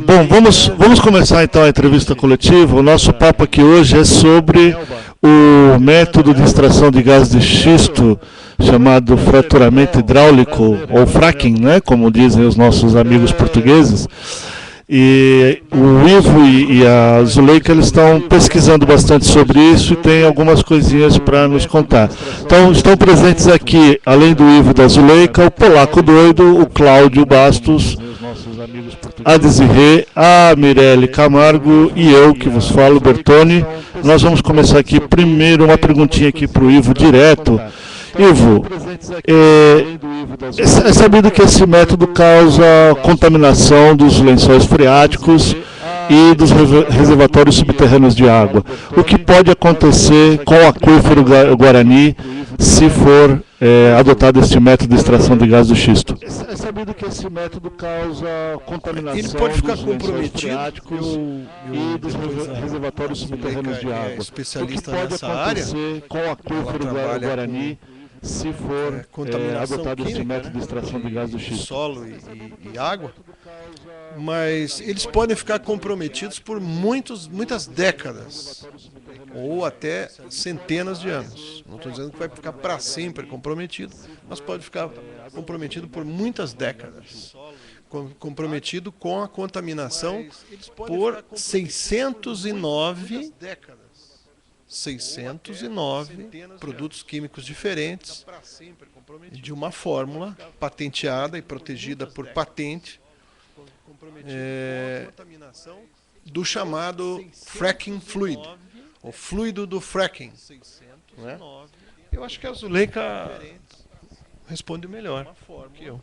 Bom, vamos começar então a entrevista coletiva. O nosso papo aqui hoje é sobre o método de extração de gás de xisto, chamado fraturamento hidráulico, ou fracking, né, como dizem os nossos amigos portugueses. E o Ivo e a Zuleika, eles estão pesquisando bastante sobre isso e tem algumas coisinhas para nos contar. Então, estão presentes aqui, além do Ivo e da Zuleika, o Polaco Doido, o Cláudio Bastos, a Desirê, a Mirelle Camargo e eu, que vos falo, Bertone. Nós vamos começar aqui primeiro uma perguntinha aqui para o Ivo direto. Ivo, é sabido que esse método causa contaminação dos lençóis freáticos e dos reservatórios subterrâneos de água. O que pode acontecer com o aquífero Guarani se for adotado este método de extração de gás do xisto? É sabido que esse método causa contaminação ele pode ficar dos lençóis comprometido. freáticos e dos reservatórios subterrâneos de água. Especialista o que pode nessa área, acontecer com o aquífero Guarani se for adotado esse método de extração de gás do xisto? Solo e água, mas eles podem ficar comprometidos por muitas décadas ou até centenas de anos. Não estou dizendo que vai ficar para sempre comprometido, mas pode ficar comprometido por muitas décadas. Comprometido com a contaminação por 609 produtos químicos diferentes de uma fórmula patenteada e protegida por patente do chamado fracking fluid, o fluido do fracking. Né? Eu acho que a Zuleika responde melhor que eu.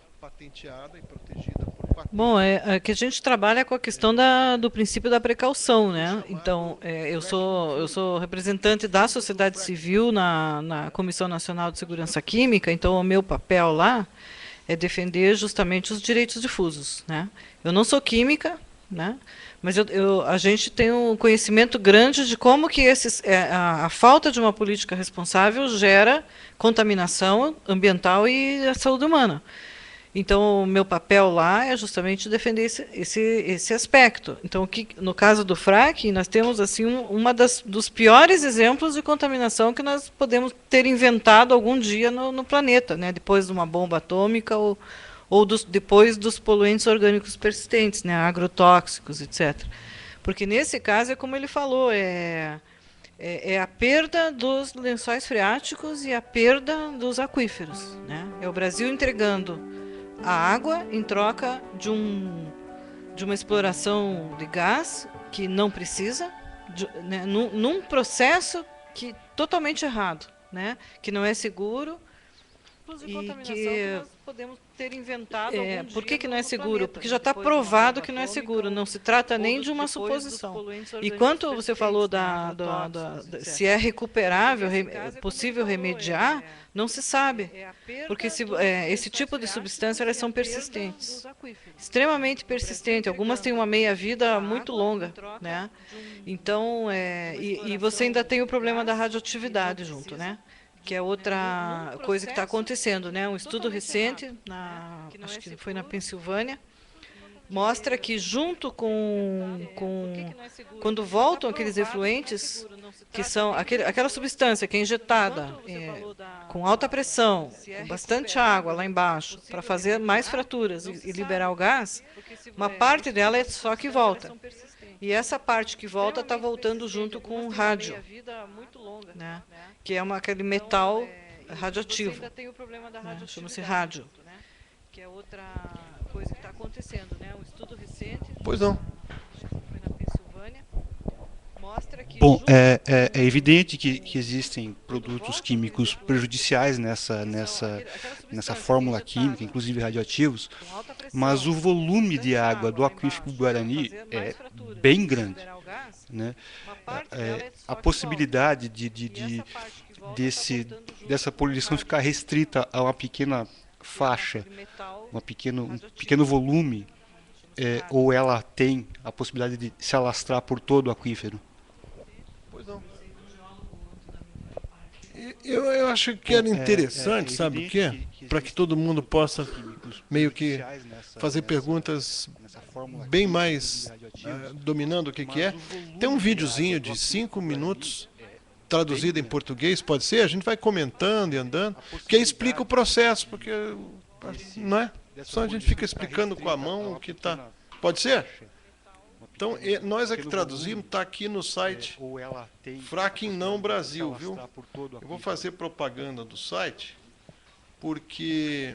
Bom, é que a gente trabalha com a questão do princípio da precaução, né? Então, eu sou representante da sociedade civil na Comissão Nacional de Segurança Química, então o meu papel lá é defender justamente os direitos difusos, né? Eu não sou química, né? Mas a gente tem um conhecimento grande de como que a falta de uma política responsável gera contaminação ambiental e a saúde humana. Então, o meu papel lá é justamente defender esse aspecto. Então, no caso do fracking, nós temos assim dos piores exemplos de contaminação que nós podemos ter inventado algum dia no planeta, né? Depois de uma bomba atômica depois dos poluentes orgânicos persistentes, né? Agrotóxicos, etc. Porque nesse caso é como ele falou, é a perda dos lençóis freáticos e a perda dos aquíferos, né? É o Brasil entregando a água em troca de uma exploração de gás que não precisa, né, num processo totalmente errado, né, que não é seguro e que nós podemos ter inventado por que não é seguro? Porque já está provado que não é seguro, não se trata nem de uma suposição. E quanto você falou se é recuperável, possível remediar, não se sabe, porque esse tipo de substância elas são persistentes, extremamente persistentes. Algumas têm uma meia-vida muito longa, né? Então, e você ainda tem o problema da radioatividade junto, né? Que é outra coisa que está acontecendo, né? Um estudo recente, acho que foi na Pensilvânia, mostra que junto quando voltam aqueles efluentes, que são aquela substância que é injetada com alta pressão, com bastante água lá embaixo, para fazer mais fraturas e liberar o gás, uma parte dela é só que volta. E essa parte que volta está voltando junto com o rádio, né? Que é aquele metal radioativo, né? Chama-se rádio. Que é outra coisa que está acontecendo, né? Um estudo recente. Pois não. Foi na Pensilvânia. Mostra que. Bom, é evidente que existem produtos químicos prejudiciais nessa fórmula química, inclusive radioativos, mas o volume de água do aquífero Guarani é bem grande, né? A possibilidade dessa poluição ficar restrita a uma pequena faixa, um pequeno volume, ou ela tem a possibilidade de se alastrar por todo o aquífero? Pois não. Eu acho que era interessante, sabe o quê? Para que todo mundo possa meio que fazer perguntas bem mais dominando o que é. Tem um videozinho de 5 minutos traduzido em português, pode ser? A gente vai comentando e andando, que aí explica o processo, porque não é? Só a gente fica explicando com a mão o que está. Pode ser? Então, nós aqui traduzimos, está aqui no site Fracking Não Brasil, viu? Eu vou fazer propaganda do site, porque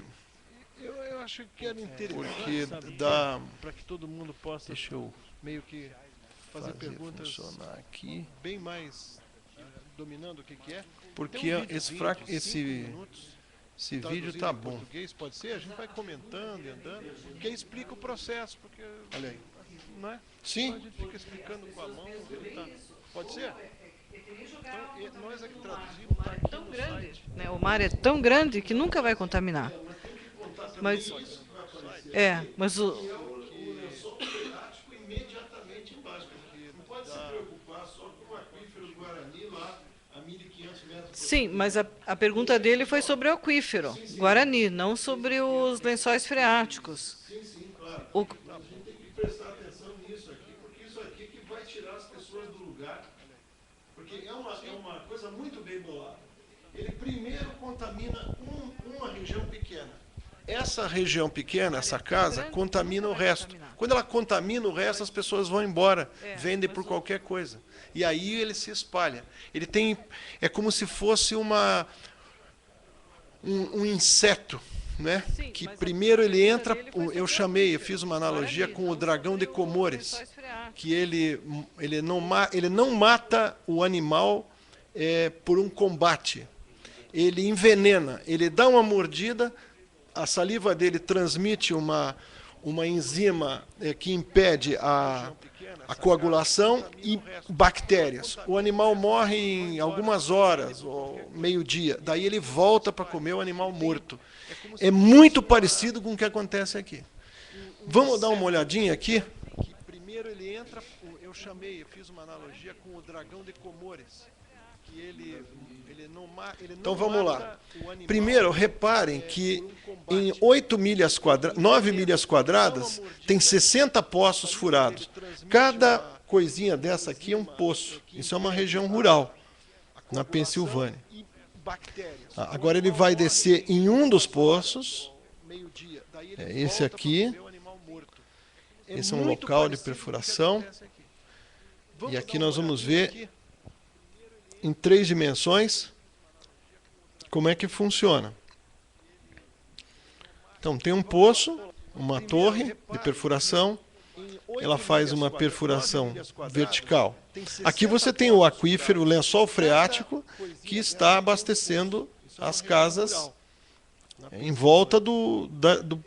eu acho que era interessante, dá para que todo mundo possa, deixa eu meio que fazer perguntas funcionar aqui, bem mais dominando o que é, porque esse vídeo está bom. Pode ser? A gente vai comentando e andando, que aí explica o processo, porque olha aí. Não é? Sim. A gente fica explicando com a mão. Pode ser? Então, nós aqui traduzimos. Tá aqui tão grande, né? O mar é tão grande que nunca vai contaminar. Mas o imediatamente embaixo, porque não pode se preocupar só com o aquífero do Guarani lá a 1.500 metros. Sim, mas a pergunta dele foi sobre o aquífero Guarani, não sobre os lençóis freáticos. Sim, claro. A gente tem que prestar atenção nisso aqui, porque isso aqui que vai tirar as pessoas do lugar. Porque é uma coisa muito bem bolada. Ele primeiro contamina uma região pequena. Essa região pequena, essa casa, contamina o resto. Quando ela contamina o resto, as pessoas vão embora, vendem por qualquer coisa. E aí ele se espalha. Ele tem, é como se fosse um inseto, né? Sim, que primeiro ele entra, eu fiz uma analogia com o dragão de Comores, que ele não mata o animal por um combate. Ele envenena, ele dá uma mordida, a saliva dele transmite uma enzima que impede a coagulação e bactérias. O animal morre em algumas horas, ou meio-dia. Daí ele volta para comer o animal morto. É muito parecido com o que acontece aqui. Vamos dar uma olhadinha aqui? Primeiro ele entra, eu fiz uma analogia com o dragão de Comores. Então vamos lá. Primeiro, reparem que em 9 milhas quadradas tem 60 poços furados. Cada coisinha dessa aqui é um poço. Isso é uma região rural, na Pensilvânia. Agora ele vai descer em um dos poços. Esse aqui. Esse é um local de perfuração. E aqui nós vamos ver em 3 dimensões como é que funciona. Então tem um poço, uma torre de perfuração, ela faz uma perfuração vertical. Aqui você tem o aquífero, o lençol freático, que está abastecendo as casas em volta do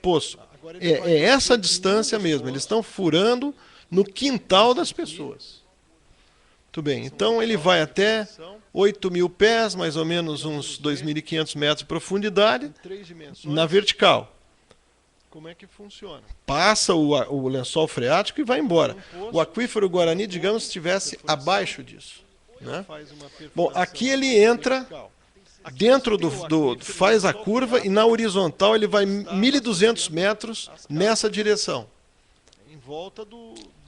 poço. É essa distância mesmo, eles estão furando no quintal das pessoas. Muito bem, então ele vai até 8.000 pés, mais ou menos uns 2.500 metros de profundidade, na vertical. Como é que funciona? Passa o lençol freático e vai embora. O aquífero Guarani, digamos, estivesse abaixo disso, né? Bom, aqui ele entra dentro faz a curva e na horizontal ele vai 1.200 metros nessa direção.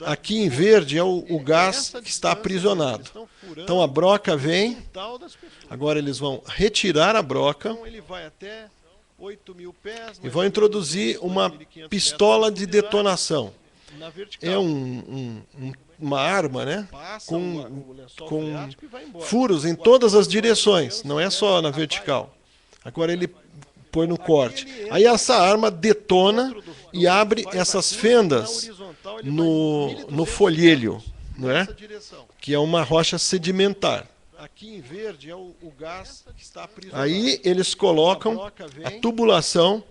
Aqui em verde é o gás que está aprisionado. Então a broca vem, agora eles vão retirar a broca e vão introduzir uma pistola de detonação. É uma arma, né? Com furos em todas as direções, não é só na vertical. Agora ele põe no corte. Aí essa arma detona e abre essas fendas no folhelho, né? Que é uma rocha sedimentar. Aqui em verde é o gás que está aprisionado. Aí eles colocam a tubulação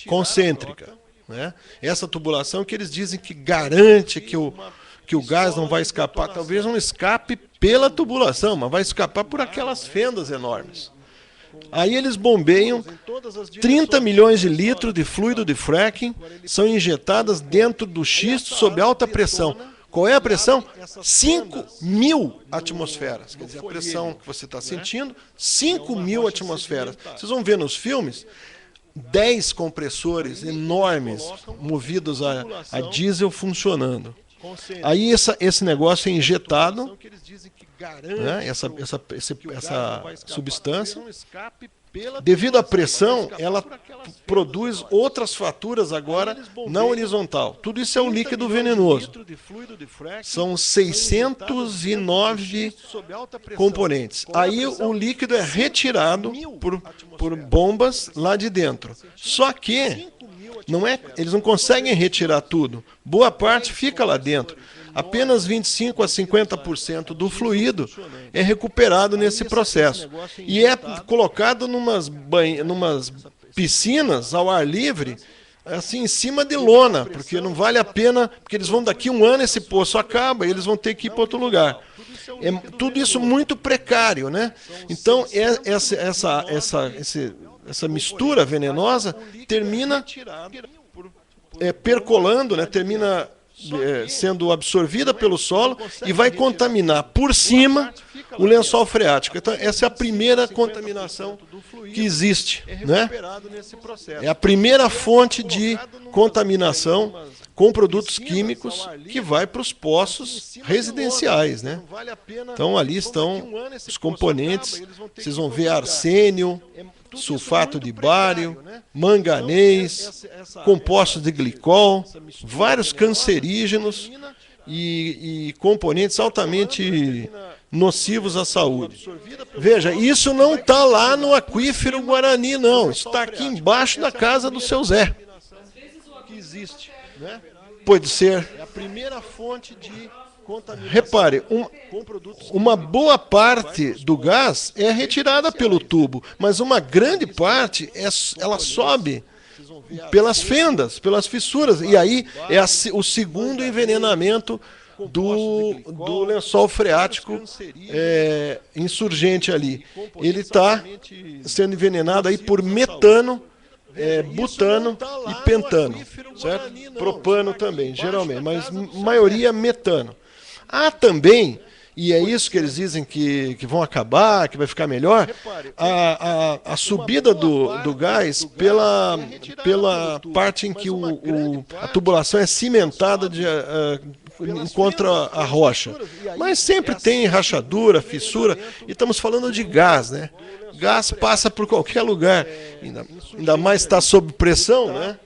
concêntrica, né? Essa tubulação que eles dizem que garante que o gás não vai escapar. Talvez não escape pela tubulação, mas vai escapar por aquelas fendas enormes. Aí eles bombeiam 30 milhões de litros de fluido de fracking, são injetadas dentro do xisto sob alta pressão. Qual é a pressão? 5.000 atmosferas. Quer dizer, a pressão que você está sentindo, 5.000 atmosferas. Vocês vão ver nos filmes 10 compressores enormes, movidos a diesel, funcionando. Aí esse negócio é injetado, né, essa substância. Devido à pressão, ela produz outras faturas agora na horizontal. Tudo isso é um líquido venenoso. São 609 componentes. Aí o líquido é retirado por bombas lá de dentro. Só que eles não conseguem retirar tudo. Boa parte fica lá dentro. Apenas 25 a 50% do fluido é recuperado nesse processo. E é colocado numas piscinas ao ar livre, assim, em cima de lona, porque não vale a pena, porque eles vão daqui um ano, esse poço acaba e eles vão ter que ir para outro lugar. É tudo isso muito precário, né? Então, essa mistura venenosa termina percolando, né? Termina sendo absorvida pelo solo e vai contaminar por cima o lençol freático. Então, essa é a primeira contaminação que existe, né? É a primeira fonte de contaminação com produtos químicos que vai para os poços residenciais, né? Então, ali estão os componentes, vocês vão ver arsênio, sulfato de bário, manganês, compostos de glicol, vários cancerígenos e componentes altamente nocivos à saúde. Veja, isso não está lá no aquífero Guarani, não. Isso está aqui embaixo da casa do seu Zé. Pode ser. É a primeira fonte de contaminação. Repare, uma boa parte do gás é retirada pelo tubo, mas uma grande parte ela sobe pelas fendas, pelas fissuras. E aí é o segundo envenenamento do lençol freático insurgente ali. Ele está sendo envenenado aí por metano, butano e pentano, certo? Propano também, geralmente, mas maioria metano. Há também, e é isso que eles dizem que vão acabar, que vai ficar melhor, a subida do gás pela parte em que a tubulação é cimentada contra a rocha. Mas sempre tem rachadura, fissura, e estamos falando de gás, né? Gás passa por qualquer lugar, ainda mais está sob pressão, né?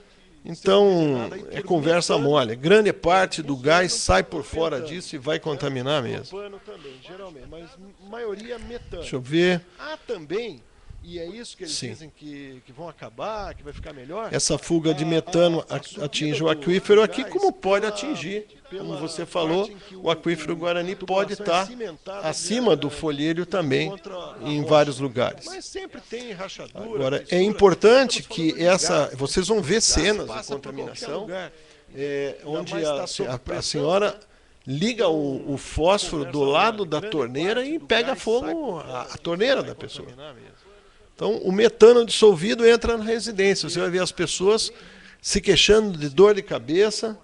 Então, é conversa mole. Grande parte do gás sai por fora disso e vai contaminar mesmo. Deixa eu ver. E é isso que eles dizem que vão acabar, que vai ficar melhor. Essa fuga de metano atinge o aquífero aqui, como pode atingir, como você falou, o aquífero Guarani pode estar acima do folheiro também, em vários lugares. Agora, é importante que vocês vão ver cenas de contaminação, onde a senhora liga o fósforo do lado da torneira e pega fogo a torneira da pessoa. Então, o metano dissolvido entra na residência. Você vai ver as pessoas se queixando de dor de cabeça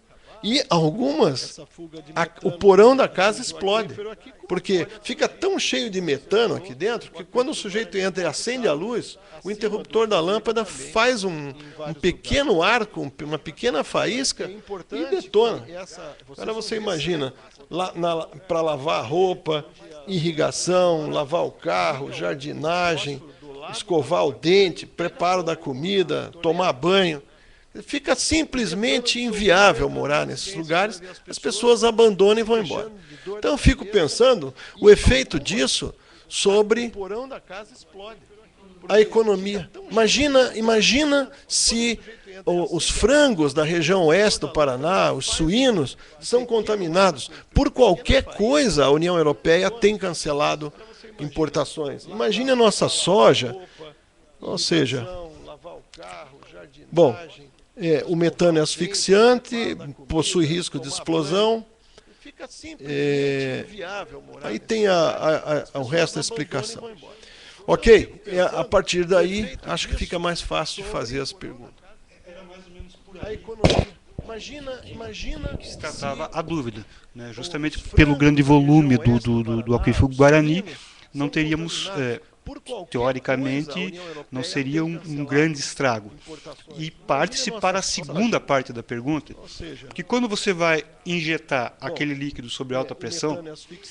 e algumas, o porão da casa explode. Porque fica tão cheio de metano aqui dentro que quando o sujeito entra e acende a luz, o interruptor da lâmpada faz um pequeno arco, uma pequena faísca e detona. Agora você imagina, para lavar a roupa, irrigação, lavar o carro, jardinagem, escovar o dente, preparo da comida, tomar banho. Fica simplesmente inviável morar nesses lugares, as pessoas abandonam e vão embora. Então eu fico pensando o efeito disso sobre a economia. Imagina se os frangos da região oeste do Paraná, os suínos, são contaminados. Por qualquer coisa, a União Europeia tem cancelado importações. Imagine a nossa soja, ou seja, bom, o metano é asfixiante, possui risco de explosão. Aí tem o resto da explicação. Ok, a partir daí, acho que fica mais fácil de fazer as perguntas. A economia. Imagina que se tratava a dúvida, né? Justamente pelo grande volume do aquífero Guarani, não teríamos, teoricamente, não seria um grande estrago. E parte-se para a segunda parte da pergunta, que quando você vai injetar aquele líquido sobre alta pressão,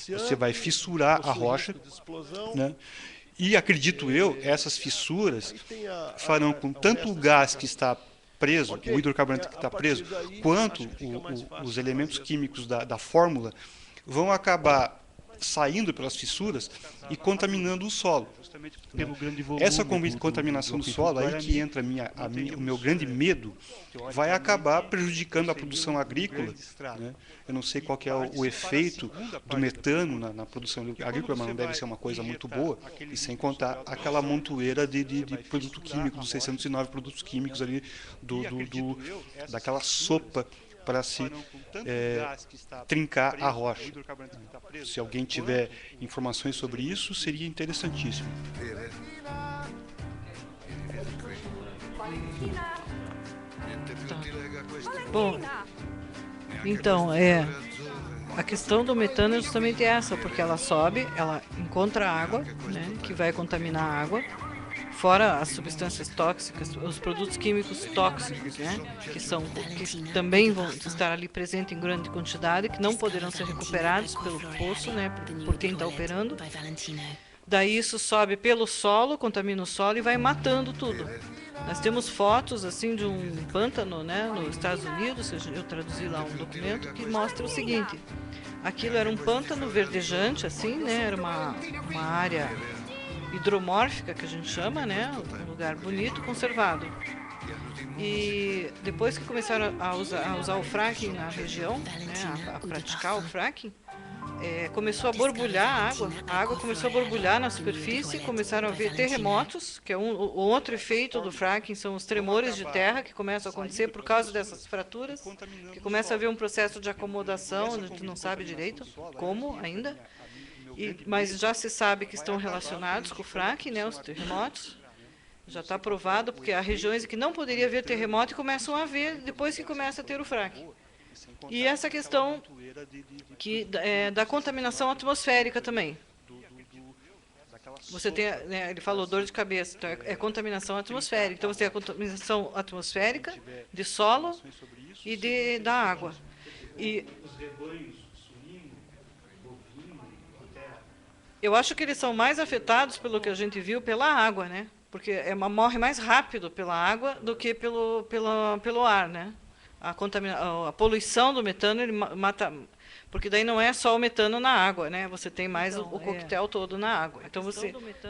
você vai fissurar a rocha, né? E, acredito eu, essas fissuras farão com tanto o gás que está preso, o hidrocarburante que está preso, quanto os elementos químicos da fórmula vão acabar saindo pelas fissuras e contaminando o solo. Essa contaminação do solo, aí que entra o meu grande medo, vai acabar prejudicando a produção agrícola, né? Eu não sei qual que é o efeito do metano na produção agrícola, mas não deve ser uma coisa muito boa, e sem contar aquela montoeira de produto químico, dos 609 produtos químicos ali, daquela sopa para se trincar a rocha. Se alguém tiver informações sobre isso, seria interessantíssimo. Bom, então, a questão do metano é justamente essa, porque ela sobe, ela encontra água, né, que vai contaminar a água, fora as substâncias tóxicas, os produtos químicos tóxicos, né, que também vão estar ali presentes em grande quantidade, que não poderão ser recuperados pelo poço, né, por quem está operando. Daí isso sobe pelo solo, contamina o solo e vai matando tudo. Nós temos fotos assim de um pântano, né, nos Estados Unidos, eu traduzi lá um documento que mostra o seguinte: aquilo era um pântano verdejante, assim, né, era uma área hidromórfica, que a gente chama, né, um lugar bonito, conservado. E depois que começaram a usar o fracking na região, né, a praticar o fracking, começou a borbulhar a água começou a borbulhar na superfície, começaram a haver terremotos, que é o outro efeito do fracking, são os tremores de terra que começam a acontecer por causa dessas fraturas, que começa a haver um processo de acomodação, a gente não sabe direito como ainda, mas já se sabe que estão relacionados com o fracking, né, os terremotos. Já está provado, porque há regiões em que não poderia haver terremoto e começam a haver depois que começa a ter o fracking. E essa questão da contaminação atmosférica também. Você tem, né, ele falou dor de cabeça, então é contaminação atmosférica. Então você tem a contaminação atmosférica, de solo e da água. E eu acho que eles são mais afetados, pelo que a gente viu, pela água, né? Porque morre mais rápido pela água do que pelo ar, né? A poluição do metano, ele mata, porque daí não é só o metano na água, né? Você tem mais o coquetel todo na água. Então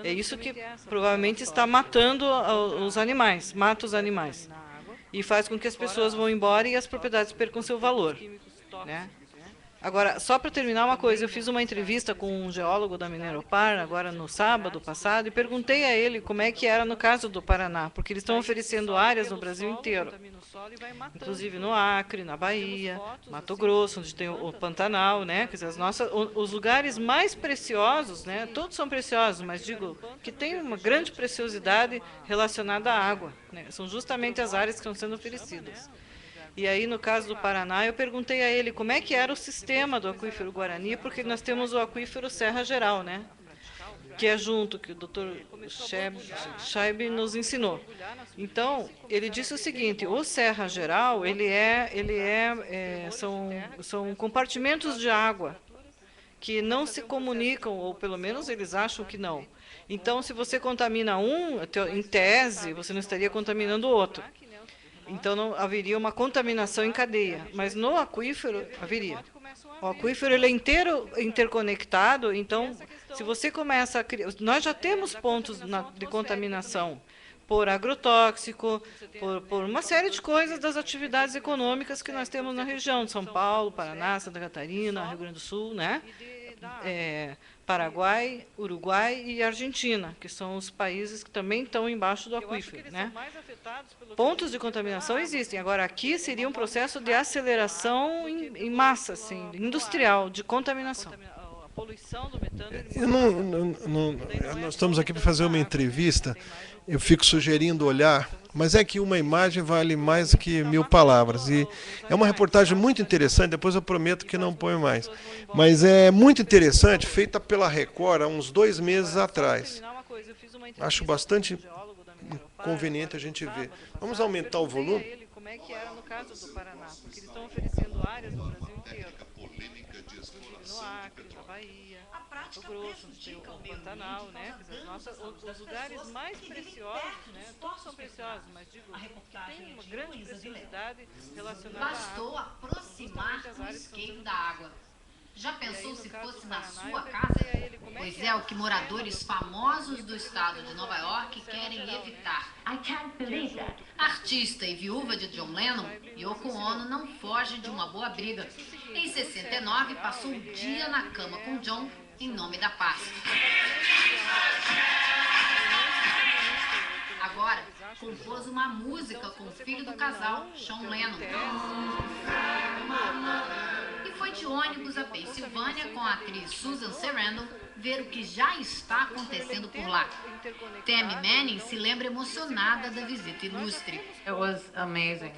é isso que provavelmente está matando os animais, mata os animais. E faz com que as pessoas vão embora e as propriedades percam seu valor, né? Agora, só para terminar uma coisa, eu fiz uma entrevista com um geólogo da Mineropar, agora no sábado passado, e perguntei a ele como é que era no caso do Paraná, porque eles estão oferecendo áreas no Brasil inteiro, inclusive no Acre, na Bahia, Mato Grosso, onde tem o Pantanal, né? Quer dizer, os lugares mais preciosos, né? Todos são preciosos, mas digo que tem uma grande preciosidade relacionada à água, né? São justamente as áreas que estão sendo oferecidas. E aí, no caso do Paraná, eu perguntei a ele como é que era o sistema do aquífero Guarani, porque nós temos o aquífero Serra Geral, né? Que é junto, que o Dr. Scheib nos ensinou. Então, ele disse o seguinte: o Serra Geral, são compartimentos de água que não se comunicam, ou pelo menos eles acham que não. Então, se você contamina um, em tese, você não estaria contaminando o outro. Então não haveria uma contaminação em cadeia, mas no aquífero haveria. O aquífero ele é inteiro interconectado, então se você começa a criar, nós já temos pontos de contaminação por agrotóxico, por uma série de coisas das atividades econômicas que nós temos na região de São Paulo, Paraná, Santa Catarina, Rio Grande do Sul, né? Paraguai, Uruguai e Argentina, que são os países que também estão embaixo do aquífero, né? Pontos de contaminação existem. Agora, aqui seria um processo de aceleração em massa, assim, industrial, de contaminação. Nós estamos aqui para fazer uma entrevista. Eu fico sugerindo olhar Mas é que uma imagem vale mais que 1000 palavras. E é uma reportagem muito interessante, depois eu prometo que não ponho mais. Mas é muito interessante, feita pela Record há uns 2 meses atrás. Acho bastante conveniente a gente ver. Vamos aumentar o volume? Como é que era no caso do Paraná, porque eles estão oferecendo áreas no Brasil inteiro. No Acre, na Bahia, no Grosso, no Pantanal, né? Os lugares mais preciosos, né? Todos são preciosos, mas digo, tem uma grande preciosidade relacionada à água. Bastou aproximar o isqueiro da água. Já pensou se fosse na sua casa? Pois é o que moradores famosos do estado de Nova York querem evitar. A artista e viúva de John Lennon, Yoko Ono, não foge de uma boa briga. Em 69, passou o dia na cama com John em nome da paz. Agora, compôs uma música com o filho do casal, Sean Lennon. E foi de ônibus à Pensilvânia com a atriz Susan Sarandon ver o que já está acontecendo por lá. Tammy Manning se lembra emocionada da visita ilustre.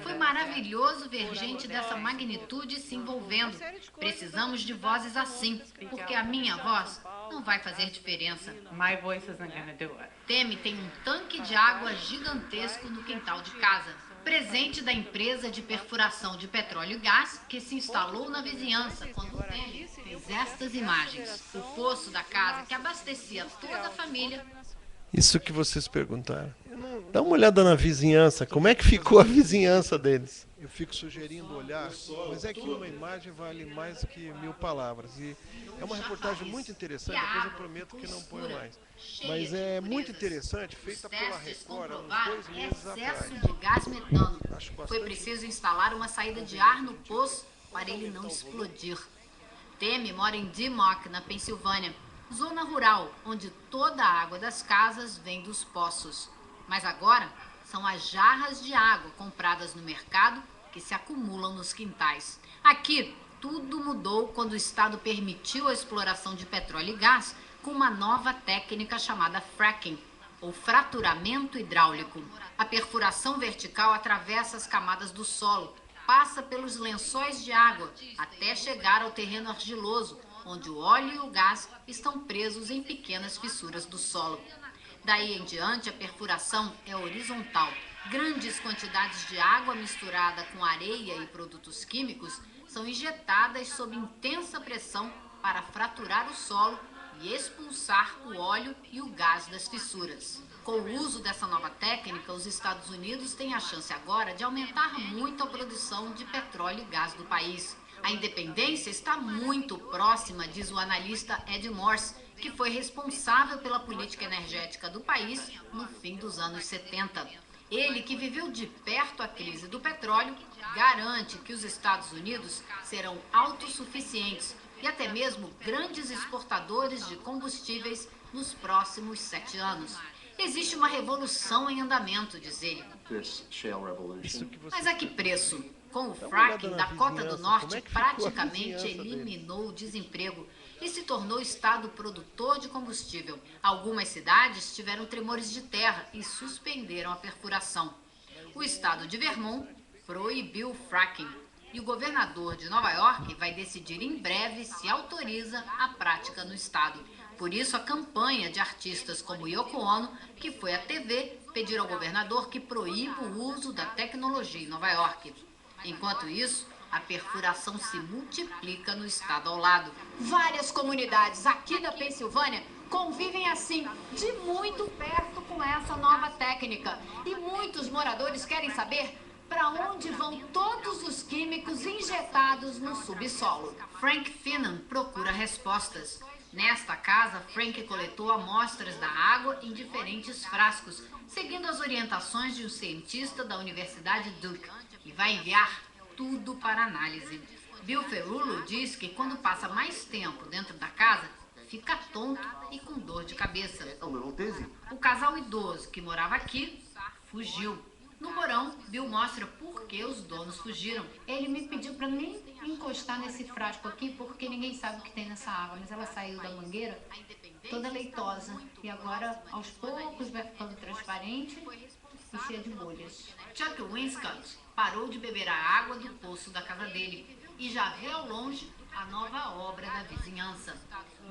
Foi maravilhoso ver gente dessa magnitude se envolvendo. Precisamos de vozes assim, porque a minha voz não vai fazer diferença. Tammy tem um tanque de água gigantesco no quintal de casa. Presente da empresa de perfuração de petróleo e gás que se instalou na vizinhança quando o Tammy fez estas imagens. O poço da casa que abastecia toda a família. Isso que vocês perguntaram. Dá uma olhada na vizinhança. Como é que ficou a vizinhança deles? Eu fico sugerindo olhar, mas é que uma imagem vale mais que 1000 palavras. E é uma reportagem muito interessante, depois eu prometo que não ponho mais. Mas é muito interessante, feita pela Record há uns 2 meses atrás. Excesso de gás metano. Foi preciso instalar uma saída de ar no poço para ele não explodir. Tammy mora em Dimmock, na Pensilvânia, zona rural, onde toda a água das casas vem dos poços. Mas agora são as jarras de água compradas no mercado que se acumulam nos quintais. Aqui, tudo mudou quando o Estado permitiu a exploração de petróleo e gás com uma nova técnica chamada fracking, ou fraturamento hidráulico. A perfuração vertical atravessa as camadas do solo, passa pelos lençóis de água até chegar ao terreno argiloso, onde o óleo e o gás estão presos em pequenas fissuras do solo. Daí em diante, a perfuração é horizontal. Grandes quantidades de água misturada com areia e produtos químicos são injetadas sob intensa pressão para fraturar o solo e expulsar o óleo e o gás das fissuras. Com o uso dessa nova técnica, os Estados Unidos têm a chance agora de aumentar muito a produção de petróleo e gás do país. A independência está muito próxima, diz o analista Ed Morse, que foi responsável pela política energética do país no fim dos anos 70. Ele, que viveu de perto a crise do petróleo, garante que os Estados Unidos serão autossuficientes e até mesmo grandes exportadores de combustíveis nos próximos 7 anos. Existe uma revolução em andamento, diz ele. Mas a que preço? Com o fracking, Dakota do Norte praticamente eliminou o desemprego e se tornou estado produtor de combustível. Algumas cidades tiveram tremores de terra e suspenderam a perfuração. O estado de Vermont proibiu o fracking e o governador de Nova York vai decidir em breve se autoriza a prática no estado. Por isso, a campanha de artistas como Yoko Ono, que foi à TV pedir ao governador que proíba o uso da tecnologia em Nova York. Enquanto isso, a perfuração se multiplica no estado ao lado. Várias comunidades aqui da Pensilvânia convivem assim, de muito perto com essa nova técnica. E muitos moradores querem saber para onde vão todos os químicos injetados no subsolo. Frank Finnan procura respostas. Nesta casa, Frank coletou amostras da água em diferentes frascos, seguindo as orientações de um cientista da Universidade Duke, e vai enviar tudo para análise. Bill Ferrullo diz que quando passa mais tempo dentro da casa, fica tonto e com dor de cabeça. O casal idoso que morava aqui fugiu. No porão, Bill mostra por que os donos fugiram. Ele me pediu para nem encostar nesse frasco aqui, porque ninguém sabe o que tem nessa água. Mas ela saiu da mangueira toda leitosa. E agora, aos poucos, vai ficando transparente e cheia de bolhas. Chuck Winscott parou de beber a água do poço da casa dele e já vê ao longe a nova obra da vizinhança.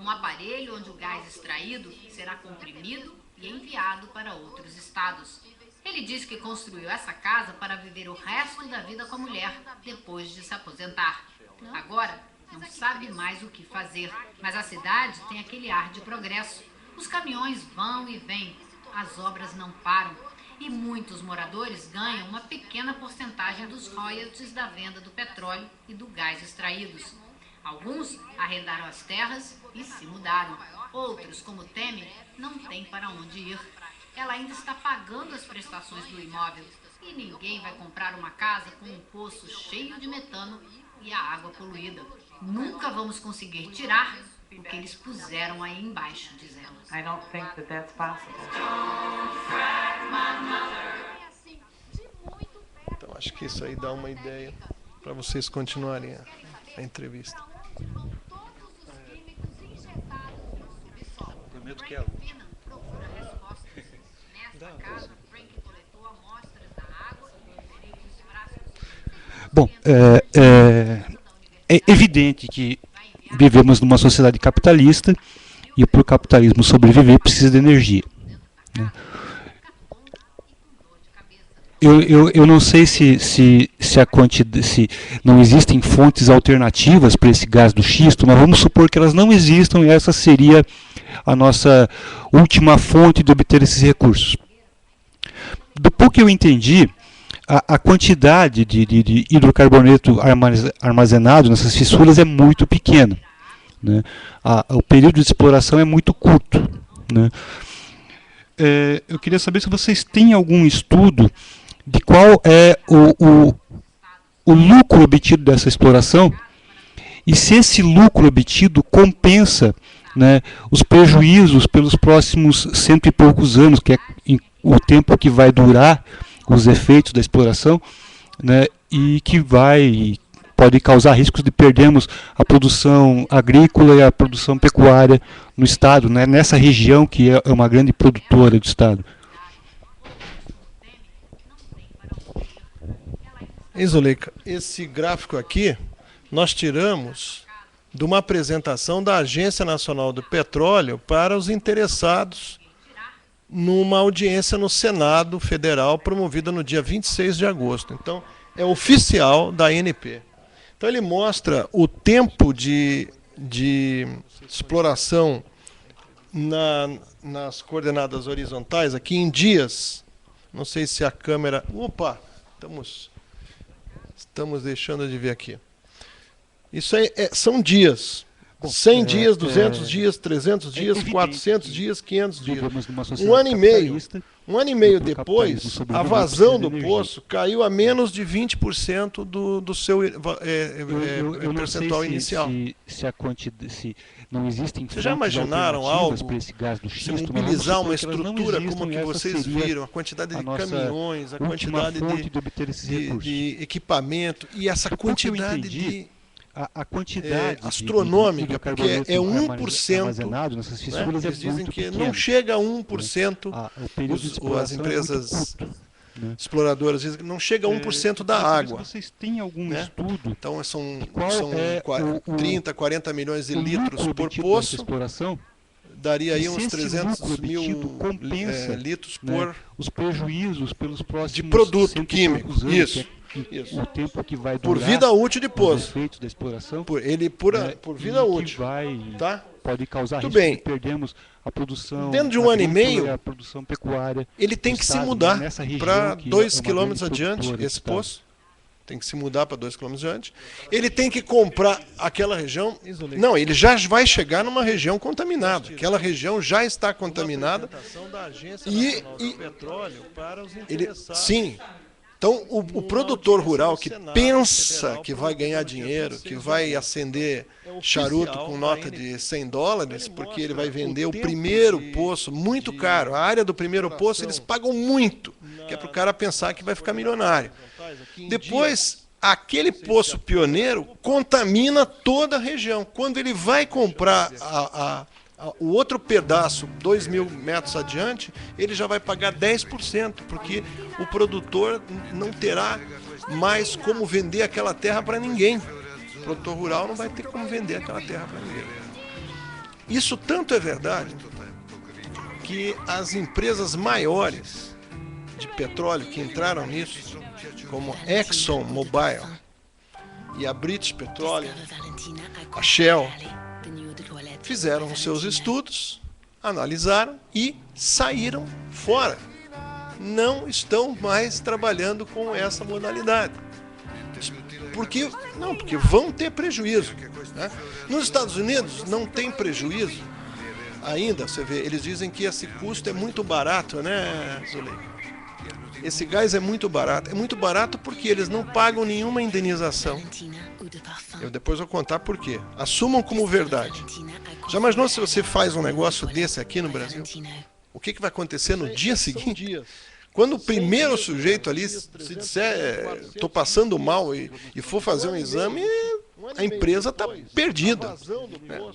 Um aparelho onde o gás extraído será comprimido e enviado para outros estados. Ele diz que construiu essa casa para viver o resto da vida com a mulher depois de se aposentar. Agora, não sabe mais o que fazer, mas a cidade tem aquele ar de progresso. Os caminhões vão e vêm, as obras não param e muitos moradores ganham uma pequena porcentagem dos royalties da venda do petróleo e do gás extraídos. Alguns arrendaram as terras e se mudaram. Outros, como Temi, não têm para onde ir. Ela ainda está pagando as prestações do imóvel e ninguém vai comprar uma casa com um poço cheio de metano e a água poluída. Nunca vamos conseguir tirar o que eles puseram aí embaixo, diz ela. I don't think that that's possible. Então acho que isso aí dá uma ideia para vocês continuarem a entrevista. Prometo que é a última. Bom, é evidente que vivemos numa sociedade capitalista e para o capitalismo sobreviver precisa de energia, né? Eu não sei se não existem fontes alternativas para esse gás do xisto, mas vamos supor que elas não existam e essa seria a nossa última fonte de obter esses recursos. Do pouco que eu entendi, a quantidade de hidrocarboneto armazenado nessas fissuras é muito pequena, né? O período de exploração é muito curto, né? Eu queria saber se vocês têm algum estudo de qual é o lucro obtido dessa exploração e se esse lucro obtido compensa, né, os prejuízos pelos próximos 100 e poucos anos, que é o tempo que vai durar os efeitos da exploração, né, e que pode causar riscos de perdermos a produção agrícola e a produção pecuária no estado, né, nessa região que é uma grande produtora do estado. Zuleika, esse gráfico aqui nós tiramos de uma apresentação da Agência Nacional do Petróleo para os interessados numa audiência no Senado Federal promovida no dia 26 de agosto. Então, é oficial da ANP. Então, ele mostra o tempo de exploração nas coordenadas horizontais, aqui em dias. Não sei se a câmera... Opa! Estamos deixando de ver aqui. Isso são dias. Bom, 100 dias, 200 dias, 300 dias, 400 dias, 500 dias. Um ano e meio depois, a vazão do poço caiu a menos de 20% do seu percentual inicial. Se não existem. Vocês já imaginaram algo? Para esse gás do xisto, se mobilizar uma estrutura como que vocês viram, a quantidade de caminhões, a quantidade de equipamento e essa quantidade de... A quantidade astronômica, porque é 1%, nessas fissuras, né? Eles dizem que não chega a 1%, as empresas exploradoras dizem que não chega a 1% da água. Vocês têm algum estudo? Então são 30, 40 milhões de litros por poço, daria aí uns 300 mil litros por... Os prejuízos pelos próximos... De produto químico, isso. O tempo que vai durar por vida útil de poço. Da exploração, por vida útil. Tá? Pode causar risco de perdermos a produção. Dentro de um ano e meio, a produção pecuária. Ele tem que se mudar para 2 quilômetros adiante, esse poço. Tem que se mudar para 2 quilômetros adiante. Ele tem que comprar aquela região. Não, ele já vai chegar numa região contaminada. Aquela região já está contaminada. Sim. Então, o produtor rural que pensa que vai ganhar dinheiro, que vai acender charuto com nota de $100, porque ele vai vender o primeiro poço muito caro. A área do primeiro poço eles pagam muito, que é para o cara pensar que vai ficar milionário. Depois, aquele poço pioneiro contamina toda a região. Quando ele vai comprar O outro pedaço, 2.000 metros adiante, ele já vai pagar 10%, porque o produtor não terá mais como vender aquela terra para ninguém. O produtor rural não vai ter como vender aquela terra para ninguém. Isso tanto é verdade que as empresas maiores de petróleo que entraram nisso, como ExxonMobil e a British Petroleum, a Shell, fizeram os seus estudos, analisaram e saíram fora. Não estão mais trabalhando com essa modalidade. Porque vão ter prejuízo, né? Nos Estados Unidos não tem prejuízo ainda, você vê, eles dizem que esse custo é muito barato, né, Zuleika? Esse gás é muito barato porque eles não pagam nenhuma indenização. Eu depois vou contar por quê. Assumam como verdade. Já imaginou se você faz um negócio desse aqui no Brasil? O que vai acontecer no dia seguinte? Quando o primeiro sujeito ali se disser, estou passando mal e for fazer um exame, a empresa está perdida.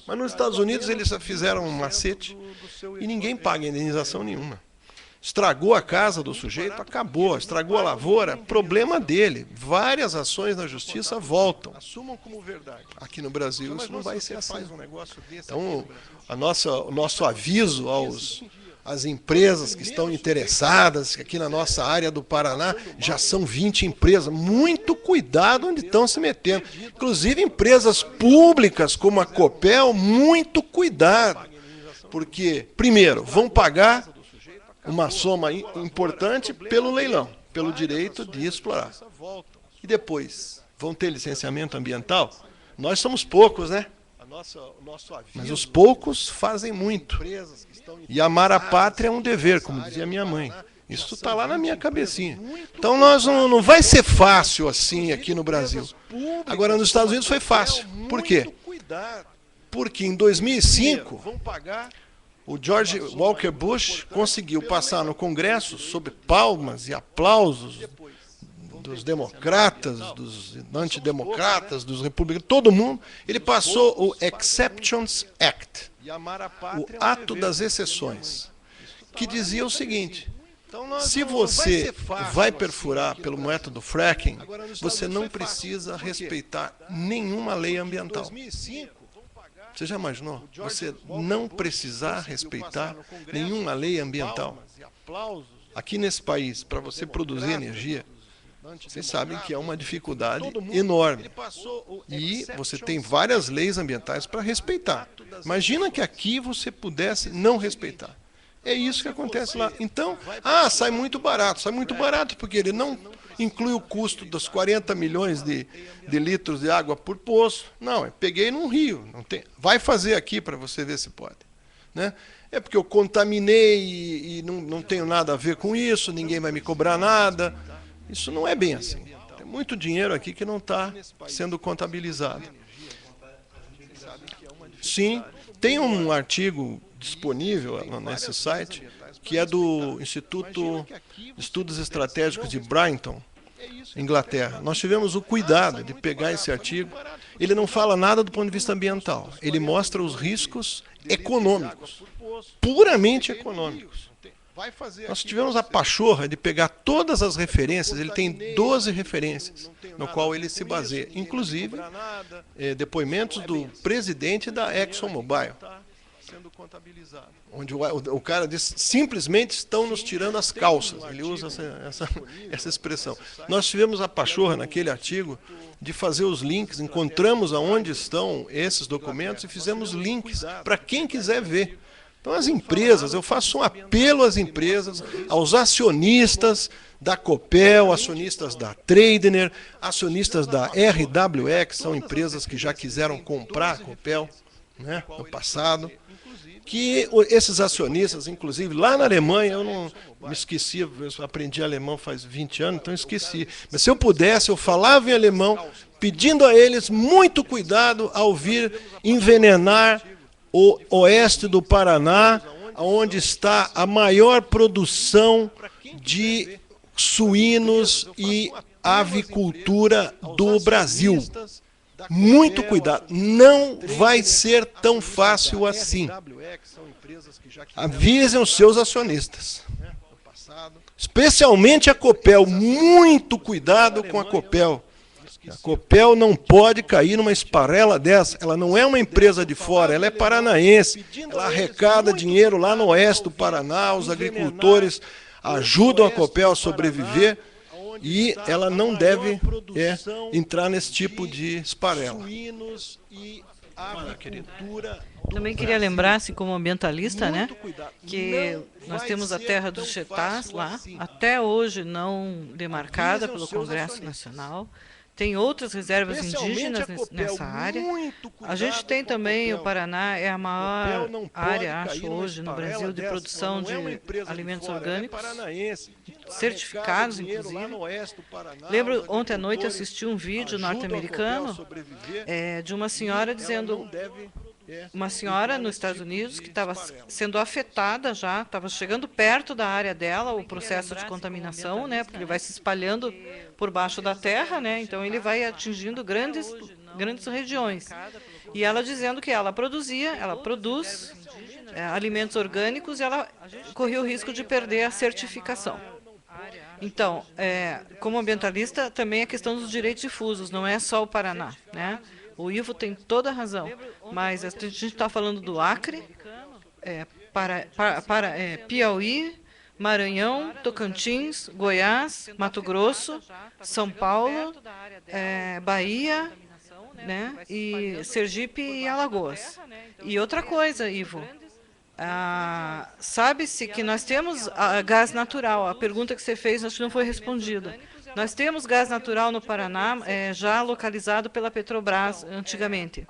Mas nos Estados Unidos eles fizeram um macete e ninguém paga indenização nenhuma. Estragou a casa do sujeito, acabou. Estragou a lavoura, problema dele. Várias ações na justiça voltam. Assumam como verdade. Aqui no Brasil isso não vai ser assim. Então, o nosso aviso às empresas que estão interessadas, que aqui na nossa área do Paraná já são 20 empresas. Muito cuidado onde estão se metendo. Inclusive empresas públicas como a Copel, muito cuidado. Porque, primeiro, vão pagar uma soma importante pelo leilão, pelo direito de explorar. E depois, vão ter licenciamento ambiental? Nós somos poucos, né? Mas os poucos fazem muito. E amar a pátria é um dever, como dizia minha mãe. Isso está lá na minha cabecinha. Então não vai ser fácil assim aqui no Brasil. Agora, nos Estados Unidos foi fácil. Por quê? Porque em 2005... o George Walker Bush conseguiu passar no Congresso, sob palmas e aplausos dos democratas, dos antidemocratas, dos republicanos, todo mundo. Ele passou o Exceptions Act, o Ato das Exceções, que dizia o seguinte: se você vai perfurar pelo método fracking, você não precisa respeitar nenhuma lei ambiental. Você já imaginou? Você não precisar respeitar nenhuma lei ambiental. Aqui nesse país, para você produzir energia, vocês sabem que é uma dificuldade enorme. E você tem várias leis ambientais para respeitar. Imagina que aqui você pudesse não respeitar. É isso que acontece lá. Então, sai muito barato. Sai muito barato porque ele não inclui o custo dos 40 milhões de litros de água por poço. Não, eu peguei num rio. Não tem, vai fazer aqui para você ver se pode. Né? É porque eu contaminei e não tenho nada a ver com isso, ninguém vai me cobrar nada. Isso não é bem assim. Tem muito dinheiro aqui que não está sendo contabilizado. Sim, tem um artigo disponível nesse site, que é do Instituto de Estudos Estratégicos de Brighton, Inglaterra. Nós tivemos o cuidado de pegar esse artigo. Ele não fala nada do ponto de vista ambiental. Ele mostra os riscos econômicos, puramente econômicos. Nós tivemos a pachorra de pegar todas as referências. Ele tem 12 referências, no qual ele se baseia. Inclusive, depoimentos do presidente da ExxonMobil, onde o cara diz, simplesmente estão nos tirando as calças. Ele usa essa expressão. Nós tivemos a pachorra naquele artigo de fazer os links, encontramos aonde estão esses documentos e fizemos links para quem quiser ver. Então as empresas, eu faço um apelo às empresas, aos acionistas da Copel, acionistas da Tradener, acionistas da RWE, que são empresas que já quiseram comprar a Copel, né, no passado, que esses acionistas, inclusive lá na Alemanha, eu não me esqueci, eu aprendi alemão faz 20 anos, então esqueci. Mas se eu pudesse, eu falava em alemão, pedindo a eles muito cuidado ao vir envenenar o oeste do Paraná, onde está a maior produção de suínos e avicultura do Brasil. muito cuidado. Não vai ser tão fácil assim. Avisem os seus acionistas. Especialmente a Copel. Muito cuidado com a Copel. A Copel não pode cair numa esparrela dessa. Ela não é uma empresa de fora, ela é paranaense. Ela arrecada dinheiro lá no oeste do Paraná, os agricultores ajudam a Copel a sobreviver e ela não deve entrar nesse tipo de esparrela. Também queria lembrar, assim, como ambientalista, né, que nós temos a terra dos Chetás lá, até hoje não demarcada pelo Congresso Nacional. Tem outras reservas indígenas nessa área. A gente tem também, o Paraná é a maior área, acho, hoje no Brasil, de produção de alimentos orgânicos, certificados, inclusive. Lembro, ontem à noite assisti um vídeo norte-americano de uma senhora dizendo... Uma senhora nos Estados Unidos que estava sendo afetada já, estava chegando perto da área dela o processo de contaminação, né, porque ele vai se espalhando por baixo da terra, né, então ele vai atingindo grandes regiões. E ela dizendo que ela produz alimentos orgânicos e ela corria o risco de perder a certificação. Então, como ambientalista, também a questão dos direitos difusos, não é só o Paraná, né? O Ivo tem toda a razão, mas a gente está falando do Acre, Piauí, Maranhão, Tocantins, Goiás, Mato Grosso, São Paulo, Bahia, né, e Sergipe e Alagoas. E outra coisa, Ivo, sabe-se que nós temos gás natural. A pergunta que você fez acho que não foi respondida. Nós temos gás natural no Paraná, já localizado pela Petrobras antigamente,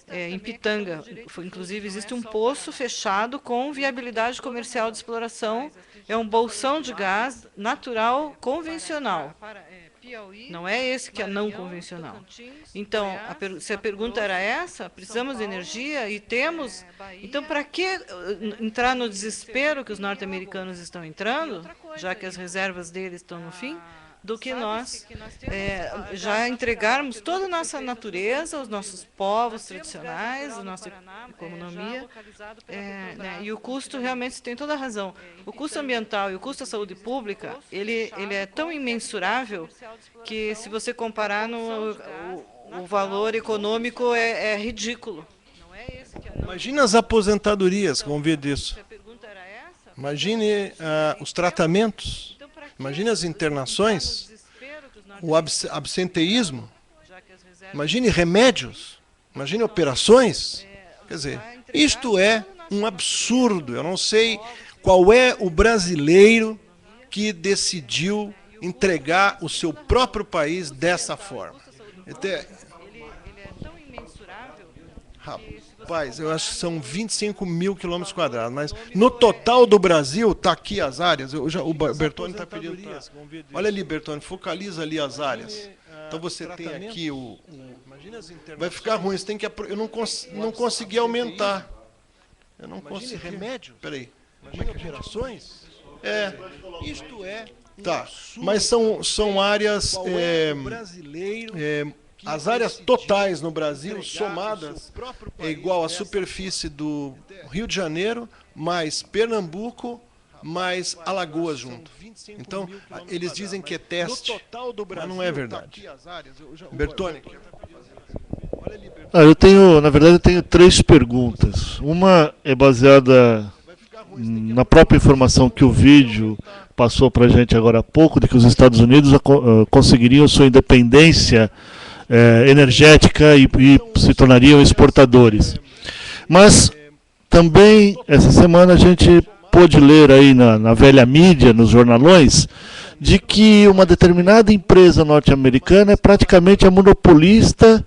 em Pitanga. Inclusive, existe um poço fechado com viabilidade comercial de exploração. É um bolsão de gás natural convencional. Não é esse que é não convencional. Então, se a pergunta era essa, precisamos de energia e temos... Então, para que entrar no desespero que os norte-americanos estão entrando, já que as reservas deles estão no fim, do que nós já entregarmos toda a nossa natureza, os nossos povos tradicionais, a nossa economia, né, e o custo, realmente, você tem toda a razão. O custo ambiental e o custo da saúde pública, ele é tão imensurável que, se você comparar, o valor econômico é ridículo. Imagine as aposentadorias que vão vir disso. Imagine os tratamentos. Imagine as internações, o absenteísmo, imagine remédios, imagine operações. Quer dizer, isto é um absurdo. Eu não sei qual é o brasileiro que decidiu entregar o seu próprio país dessa forma. Rapaz, eu acho que são 25 mil quilômetros quadrados, mas no total do Brasil, está aqui as áreas, o Bertone está pedindo. Olha ali, Bertone, focaliza ali as áreas. Então você tem aqui vai ficar ruim, você tem que... Eu não consegui aumentar. Eu não consegui. Remédio? Peraí. Imagina operações? Isto é... Tá, mas são áreas... as áreas totais no Brasil, somadas, é igual à superfície do Rio de Janeiro, mais Pernambuco, mais Alagoas junto. Então, eles dizem que é teste, mas não é verdade. Bertone. Na verdade, eu tenho 3 perguntas. Uma é baseada na própria informação que o vídeo passou para a gente agora há pouco, de que os Estados Unidos conseguiriam sua independência energética e se tornariam exportadores. Mas também, essa semana, a gente pôde ler aí na velha mídia, nos jornalões, de que uma determinada empresa norte-americana é praticamente a monopolista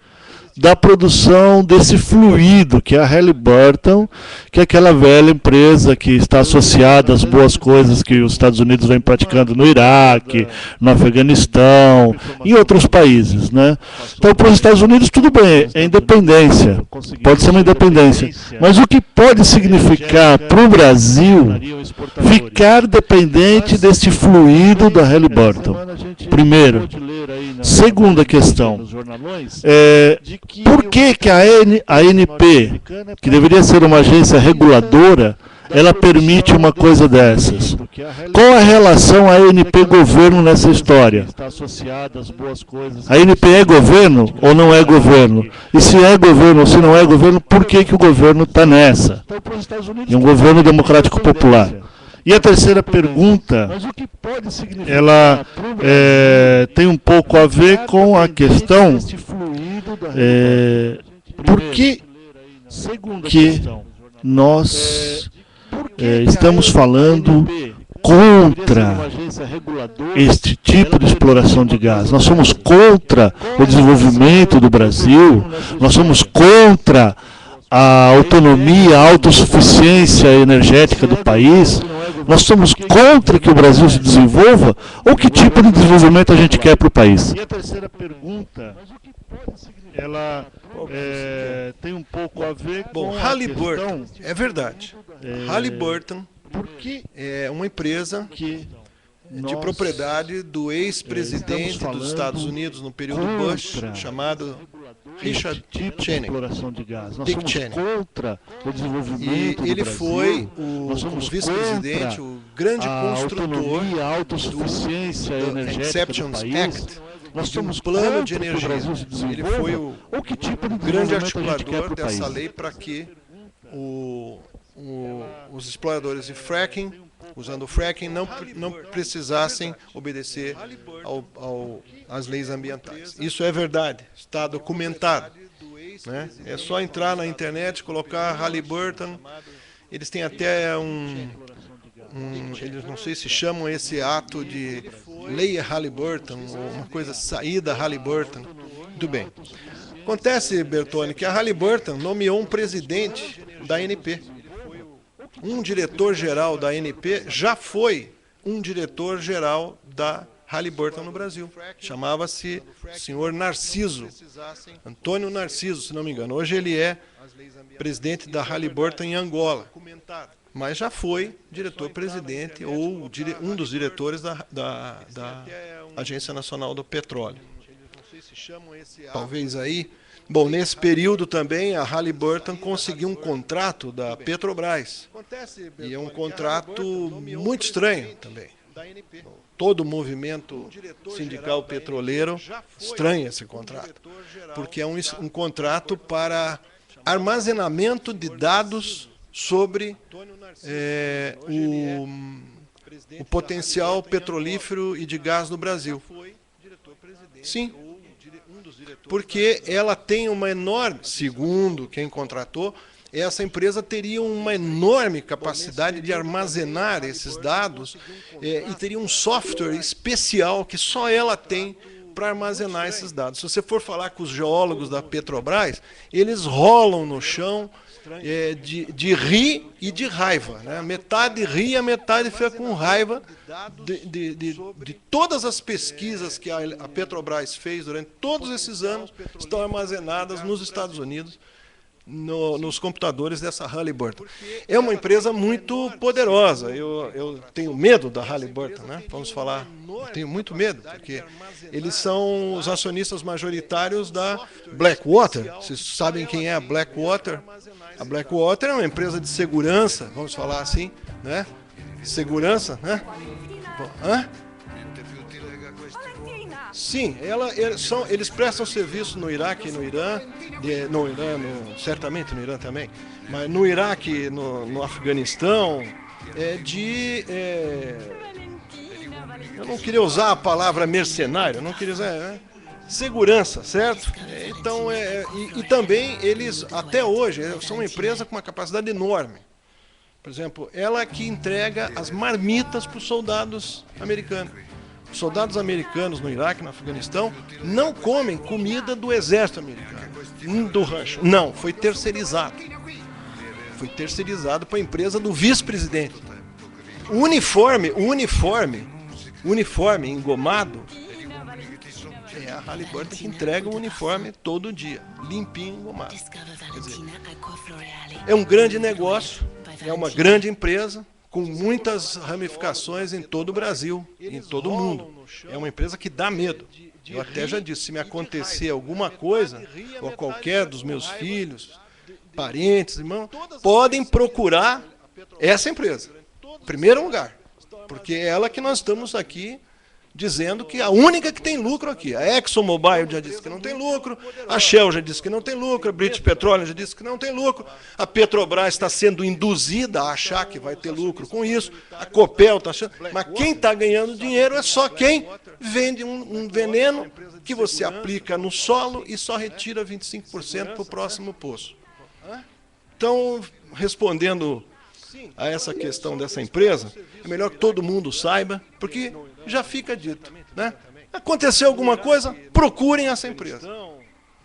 da produção desse fluido, que é a Halliburton, que é aquela velha empresa que está associada às boas coisas que os Estados Unidos vem praticando no Iraque, no Afeganistão, em outros países, né? Então, para os Estados Unidos, tudo bem, é independência, pode ser uma independência, mas o que pode significar para o Brasil ficar dependente desse fluido da Halliburton? Primeiro. Segunda questão, por que a ANP, que deveria ser uma agência reguladora, ela permite uma coisa dessas? Qual a relação ANP-governo nessa história? A ANP é governo ou não é governo? E se é governo ou se não é governo, por que o governo está nessa? É um governo democrático popular. E a terceira pergunta, ela tem um pouco a ver com a questão por que nós estamos falando contra este tipo de exploração de gás. Nós somos contra o desenvolvimento do Brasil, nós somos contra a autonomia, a autossuficiência energética do país. Nós somos contra que o Brasil se desenvolva, ou que tipo de desenvolvimento a gente quer para o país? E a terceira pergunta, ela tem um pouco a ver com Halliburton, é verdade. Halliburton é uma empresa de propriedade do ex-presidente dos Estados Unidos no período Bush, chamado Richard Cheney. Dick Cheney. E ele foi o vice-presidente, o grande construtor do Exceptions Act, do plano de energia. Ele foi o grande articulador dessa lei para que os exploradores de fracking, usando o fracking, não precisassem obedecer às leis ambientais. Isso é verdade, está documentado, né? É só entrar na internet, colocar Halliburton. Eles têm até eles não sei se chamam esse ato de Lei Halliburton, ou uma coisa, saída Halliburton. Tudo bem. Acontece, Bertone, que a Halliburton nomeou um presidente da ANP. Um diretor-geral da ANP já foi um diretor-geral da Halliburton no Brasil. Chamava-se senhor Narciso, Antônio Narciso, se não me engano. Hoje ele é presidente da Halliburton em Angola, mas já foi diretor-presidente ou um dos diretores da Agência Nacional do Petróleo. Talvez aí... Bom, nesse período também a Halliburton conseguiu um contrato da Petrobras. E é um contrato muito estranho também. Todo o movimento sindical petroleiro estranha esse contrato, porque é um contrato para armazenamento de dados sobre o potencial petrolífero e de gás no Brasil. Sim. Porque ela tem uma enorme, segundo quem contratou, essa empresa teria uma enorme capacidade de armazenar esses dados e teria um software especial que só ela tem para armazenar esses dados. Se você for falar com os geólogos da Petrobras, eles rolam no chão de rir e de raiva, né? Metade ri e a metade fica com raiva de todas as pesquisas que a Petrobras fez durante todos esses anos, estão armazenadas nos Estados Unidos, nos computadores dessa Halliburton. É uma empresa muito poderosa. Eu tenho medo da Halliburton, né? Vamos falar, eu tenho muito medo, porque eles são os acionistas majoritários da Blackwater. Vocês sabem quem é a Blackwater? A Blackwater é uma empresa de segurança, vamos falar assim, né? Segurança, né? Hã? Sim, eles prestam serviço no Iraque e no Irã, certamente no Irã também, mas no Iraque, no Afeganistão, eu não queria usar a palavra mercenário, eu não queria usar, segurança, certo? Então, e também eles, até hoje, são uma empresa com uma capacidade enorme. Por exemplo, ela que entrega as marmitas para os soldados americanos. soldados americanos no Iraque, no Afeganistão, não comem comida do exército americano, do rancho. Não, foi terceirizado. Foi terceirizado para a empresa do vice-presidente. O uniforme engomado, é a Halliburton que entrega o uniforme todo dia, limpinho, engomado. Quer dizer, é um grande negócio, é uma grande empresa, com muitas ramificações em todo o Brasil, em todo o mundo. É uma empresa que dá medo. Eu até já disse, se me acontecer alguma coisa, ou a qualquer dos meus filhos, parentes, irmãos, podem procurar essa empresa, em primeiro lugar, porque é ela que nós estamos aqui dizendo que é a única que tem lucro aqui. A ExxonMobil já disse que não tem lucro, a Shell já disse que não tem lucro, a British Petroleum já disse que não tem lucro, a Petrobras está sendo induzida a achar que vai ter lucro com isso, a Copel está achando, mas quem está ganhando dinheiro é só quem vende um veneno que você aplica no solo e só retira 25% para o próximo poço. Então, respondendo a essa questão dessa empresa, é melhor que todo mundo saiba, porque já fica dito, né? Aconteceu alguma coisa, procurem essa empresa.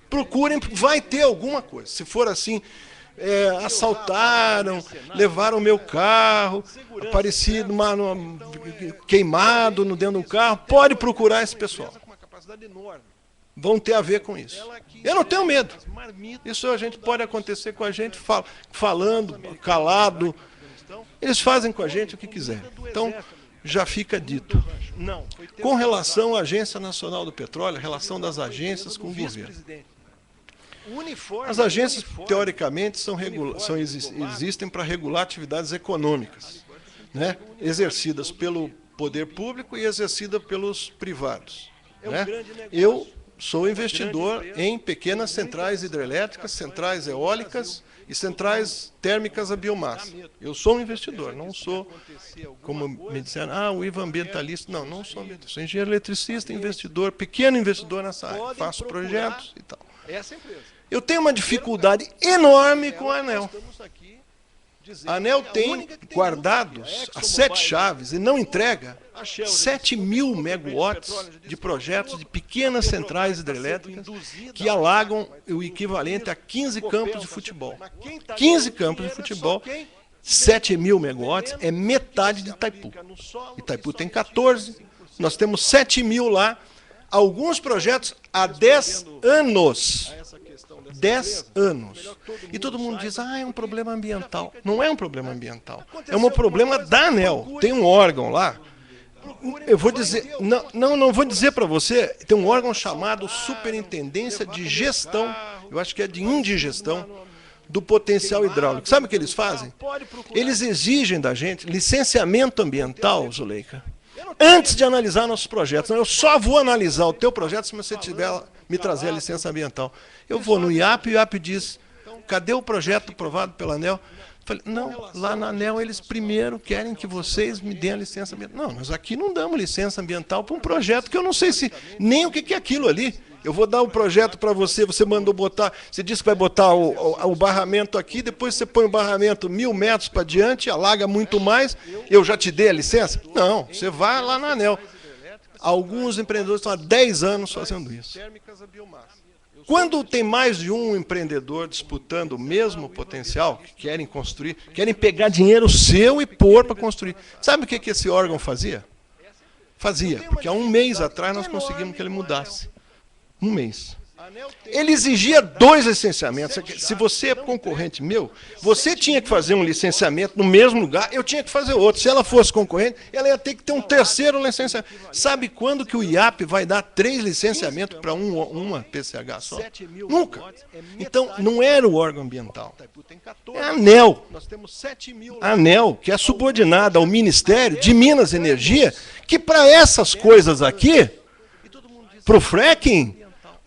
Procurem, vai ter alguma coisa. Se for assim, assaltaram, levaram meu carro, apareci queimado dentro do carro, pode procurar esse pessoal. Vão ter a ver com isso. Eu não tenho medo. Isso a gente pode acontecer com a gente falando, calado. Eles fazem com a gente o que quiser. Então, já fica dito. Com relação à Agência Nacional do Petróleo, a relação das agências com o governo. As agências, teoricamente, existem para regular atividades econômicas, né? Exercidas pelo poder público e exercidas pelos privados. Né? Eu sou investidor em pequenas centrais hidrelétricas, centrais eólicas e centrais térmicas a biomassa. Eu sou um investidor, não sou, como me disseram, o Ivan ambientalista. Não, não sou ambientalista. Sou engenheiro eletricista, investidor, pequeno investidor nessa área. Faço projetos e tal. Eu tenho uma dificuldade enorme com a ANEEL. A ANEEL tem guardados as 7 chaves e não entrega 7.000 megawatts de projetos de pequenas centrais hidrelétricas que alagam o equivalente a 15 campos de futebol. 15 campos de futebol, 7.000 megawatts é metade de Itaipu. Itaipu tem 14, nós temos 7.000 lá, alguns projetos há 10 anos. 10 anos. E todo mundo diz, é um problema ambiental. Não é um problema ambiental. É um problema da ANEEL. Tem um órgão lá. Eu vou dizer, não vou dizer para você, tem um órgão chamado Superintendência de Gestão, eu acho que é de indigestão, do potencial hidráulico. Sabe o que eles fazem? Eles exigem da gente licenciamento ambiental, Zuleika, antes de analisar nossos projetos. Eu só vou analisar o teu projeto se você me trazer a licença ambiental. Eu vou no IAP e o IAP diz, cadê o projeto aprovado pela ANEEL? Falei, não, lá na ANEEL eles primeiro querem que vocês me deem a licença ambiental. Não, nós aqui não damos licença ambiental para um projeto que eu não sei nem o que é aquilo ali. Eu vou dar o projeto para você, você mandou botar, você disse que vai botar o barramento aqui, depois você põe o barramento 1.000 metros para diante, alaga muito mais, eu já te dei a licença? Não, você vai lá na ANEEL. Alguns empreendedores estão há 10 anos fazendo isso. Quando tem mais de um empreendedor disputando o mesmo potencial, que querem construir, querem pegar dinheiro seu e pôr para construir. Sabe o que esse órgão fazia? Fazia, porque há um mês atrás nós conseguimos que ele mudasse. Um mês. Ele exigia 2 licenciamentos. Se você é concorrente meu, você tinha que fazer um licenciamento no mesmo lugar, eu tinha que fazer outro. Se ela fosse concorrente, ela ia ter que ter um 3º licenciamento. Sabe quando que o IAP vai dar 3 licenciamentos para uma PCH só? Nunca. Então, não era o órgão ambiental. É a ANEEL. A ANEEL, que é subordinada ao Ministério de Minas e Energia, que para essas coisas aqui, para o fracking,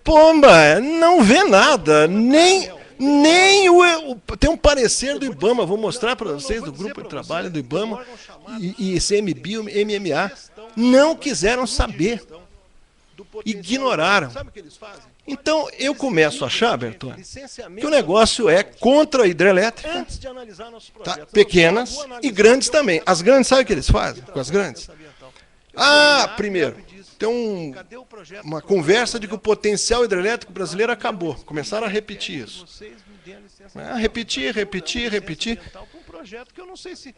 pomba, não vê nada, tem um parecer do IBAMA, vou mostrar para vocês, do grupo de trabalho do IBAMA e ICMBio, MMA, não quiseram saber, ignoraram. Então, eu começo a achar, Bertone, que o negócio é contra a hidrelétrica, tá? Pequenas e grandes também. As grandes, sabe o que eles fazem com as grandes? Primeiro, tem uma conversa de que o potencial hidrelétrico brasileiro acabou. Começaram a repetir isso. Repetir.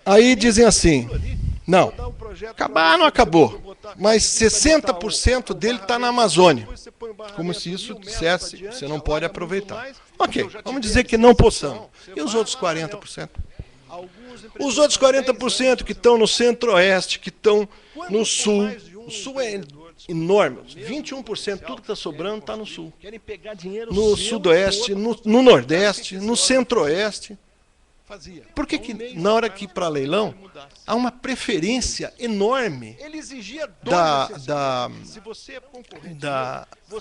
Aí dizem assim, não, acabar não acabou, mas 60% dele está na Amazônia. Como se isso dissesse, você não pode aproveitar. Ok, vamos dizer que não possamos. E os outros 40%? Os outros 40% que estão no centro-oeste, que estão no sul. O sul é enorme. 21%, tudo que está sobrando está no sul. No sudoeste, no nordeste, no centro-oeste. Por que na hora que ir para leilão, há uma preferência enorme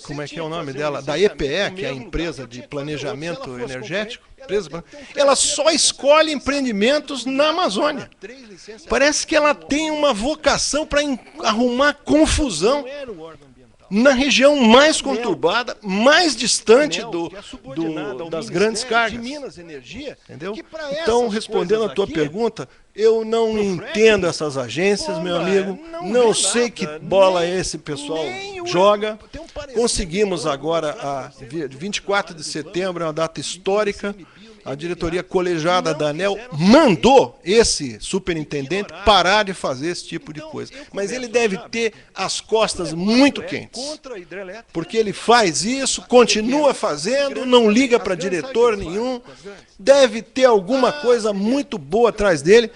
como é que é o nome dela? Da EPE, que é a empresa de planejamento energético. Ela só escolhe empreendimentos na Amazônia. Parece que ela tem uma vocação para arrumar confusão na região mais conturbada, mais distante das grandes cargas. Entendeu? Então, respondendo a tua pergunta, eu não entendo essas agências, meu amigo, não sei que bola esse pessoal joga. Conseguimos agora, 24 de setembro, é uma data histórica. A diretoria colegiada da ANEEL mandou esse superintendente parar de fazer esse tipo de coisa. Mas ele deve ter as costas muito quentes. Porque ele faz isso, continua fazendo, não liga para diretor nenhum. Deve ter alguma coisa muito boa atrás dele.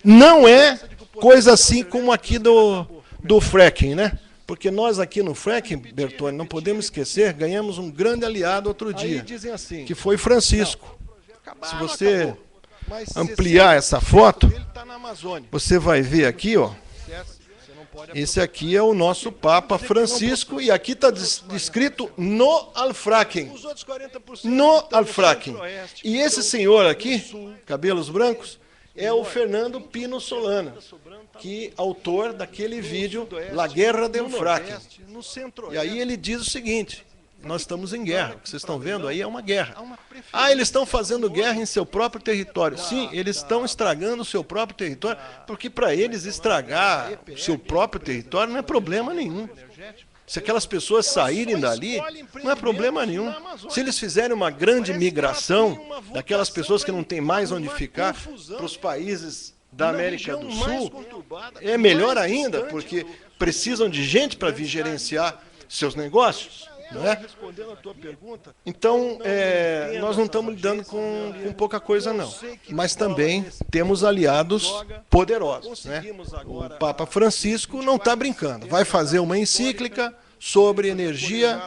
Não é coisa assim como aqui do fracking, né? Porque nós aqui no fracking, Bertone, não podemos esquecer, ganhamos um grande aliado outro dia, que foi Francisco. Se você ampliar essa foto, você vai ver aqui, ó. Esse aqui é o nosso Papa Francisco e aqui está descrito no al fracking. No al fracking. E esse senhor aqui, cabelos brancos, é o Fernando Pino Solana, que autor daquele vídeo La Guerra del Fracking. E aí ele diz o seguinte: nós estamos em guerra. O que vocês estão vendo aí é uma guerra. Eles estão fazendo guerra em seu próprio território. Sim, eles estão estragando o seu próprio território, porque para eles estragar o seu próprio território não é problema nenhum. Se aquelas pessoas saírem dali, não é problema nenhum. Se eles fizerem uma grande migração daquelas pessoas que não têm mais onde ficar para os países da América do Sul, é melhor ainda, porque precisam de gente para vir gerenciar seus negócios. Não é? Então, nós não estamos lidando com pouca coisa, não. Mas também temos aliados poderosos. Né? O Papa Francisco não está brincando. Vai fazer uma encíclica sobre energia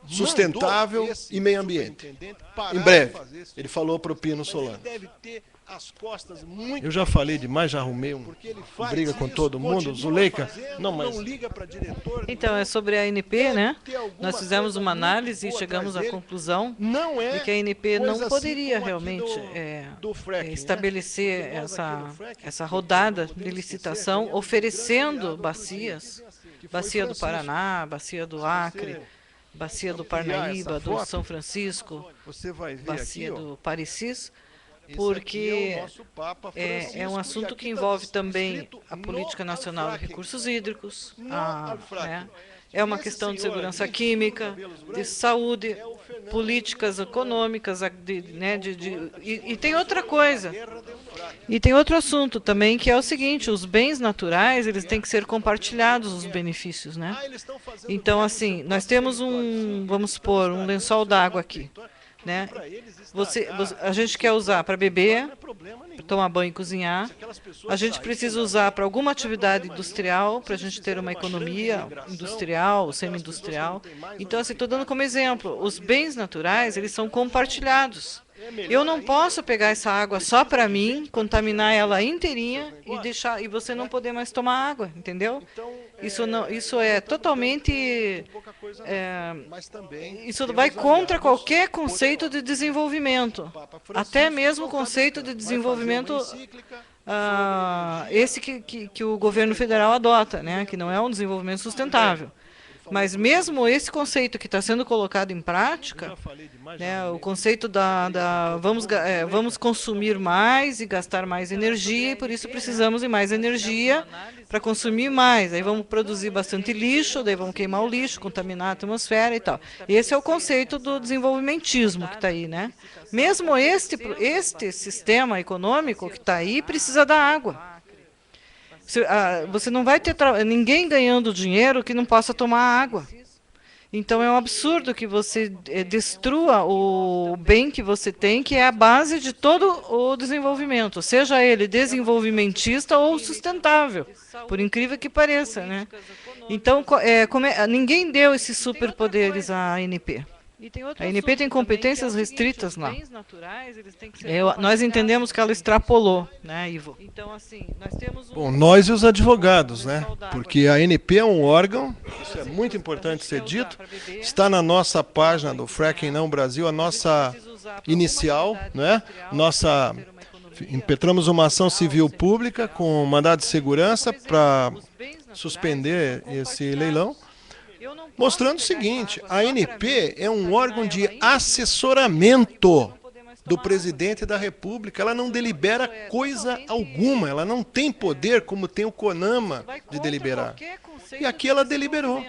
sustentável e meio ambiente. Em breve. Ele falou para o Pino Solano. Eu já falei demais, já arrumei briga com todo mundo. Zuleika, não, mas... Então, é sobre a ANP, né? Nós fizemos uma análise e chegamos à conclusão de que a ANP não poderia realmente estabelecer essa rodada de licitação oferecendo bacias, bacia do Paraná, bacia do Acre, bacia do Parnaíba, do São Francisco, bacia do Parecis, porque é um assunto que envolve também a Política Nacional de Recursos Hídricos, é uma questão de segurança química, de saúde, políticas econômicas, e tem outra coisa. E tem outro assunto também, que é o seguinte: os bens naturais, eles têm que ser compartilhados, os benefícios, né? Então, assim, nós temos vamos supor, um lençol d'água aqui, né? A gente quer usar para beber, para tomar banho e cozinhar. A gente precisa usar para alguma atividade industrial, para a gente ter uma economia industrial, semi-industrial. Então, assim, estou dando como exemplo, os bens naturais, eles são compartilhados. Eu não posso pegar essa água só para mim, contaminar ela inteirinha e você não poder mais tomar água, entendeu? Isso é totalmente... isso vai contra qualquer conceito de desenvolvimento, até mesmo o conceito de desenvolvimento esse que o governo federal adota, né? Que não é um desenvolvimento sustentável. Mas mesmo esse conceito que está sendo colocado em prática, né, o conceito vamos consumir mais e gastar mais energia, e por isso precisamos de mais energia para consumir mais. Aí vamos produzir bastante lixo, daí vamos queimar o lixo, contaminar a atmosfera e tal. Esse é o conceito do desenvolvimentismo que está aí, né? Mesmo este sistema econômico que está aí precisa da água. Você não vai ter ninguém ganhando dinheiro que não possa tomar água. Então é um absurdo que você destrua o bem que você tem, que é a base de todo o desenvolvimento, seja ele desenvolvimentista ou sustentável, por incrível que pareça, né? Então ninguém deu esses superpoderes à ANP. A ANP tem competências restritas lá. Nós entendemos que ela extrapolou, né, Ivo? Então, assim, nós temos Bom, nós e os advogados, né? Porque a ANP é um órgão, isso é muito importante ser dito, está na nossa página do Fracking Não Brasil, a nossa inicial, né? Impetramos uma ação civil pública com mandado de segurança para suspender esse leilão, mostrando o seguinte: a ANP é um órgão de assessoramento do presidente da República. Ela não delibera coisa alguma, ela não tem poder como tem o CONAMA de deliberar. E aqui ela deliberou,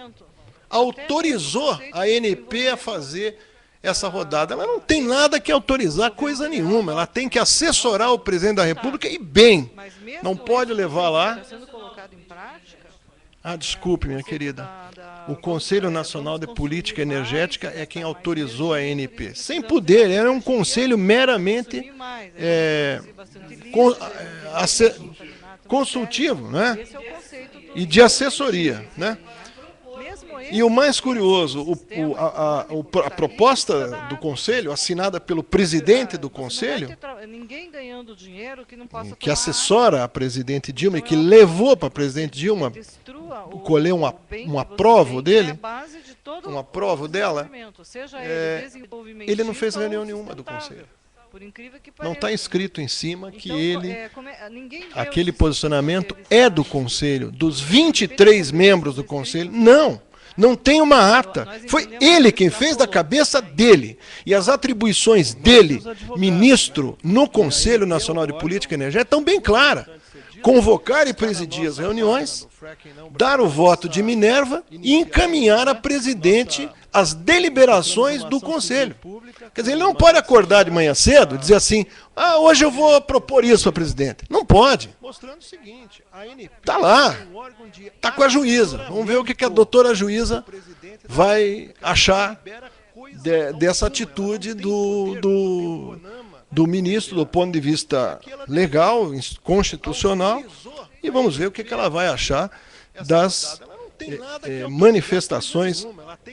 autorizou a ANP a fazer essa rodada. Ela não tem nada que autorizar coisa nenhuma, ela tem que assessorar o presidente da República e bem, não pode levar lá... desculpe, minha querida. O Conselho Nacional de Política Energética é quem autorizou a ANP. Sem poder, era um conselho meramente consultivo, né? E de assessoria, né? E o mais curioso, a proposta do Conselho, assinada pelo presidente do Conselho, que assessora a presidente Dilma e que levou para a presidente Dilma colher um aprovo dele, um aprovo dela, ele não fez reunião nenhuma do Conselho. Não está escrito em cima que aquele posicionamento é do Conselho, dos 23 membros do Conselho. Não tem uma ata. Foi ele quem fez da cabeça dele. E as atribuições dele, ministro, no Conselho Nacional de Política Energética, estão bem claras. Convocar e presidir as reuniões, dar o voto de Minerva e encaminhar a presidente as deliberações do Conselho. Quer dizer, ele não pode acordar de manhã cedo e dizer assim: hoje eu vou propor isso ao presidente. Não pode. Está lá. Está com a juíza. Vamos ver o que a doutora juíza vai achar dessa atitude do ministro, do ponto de vista legal, constitucional, e vamos ver o que ela vai achar das manifestações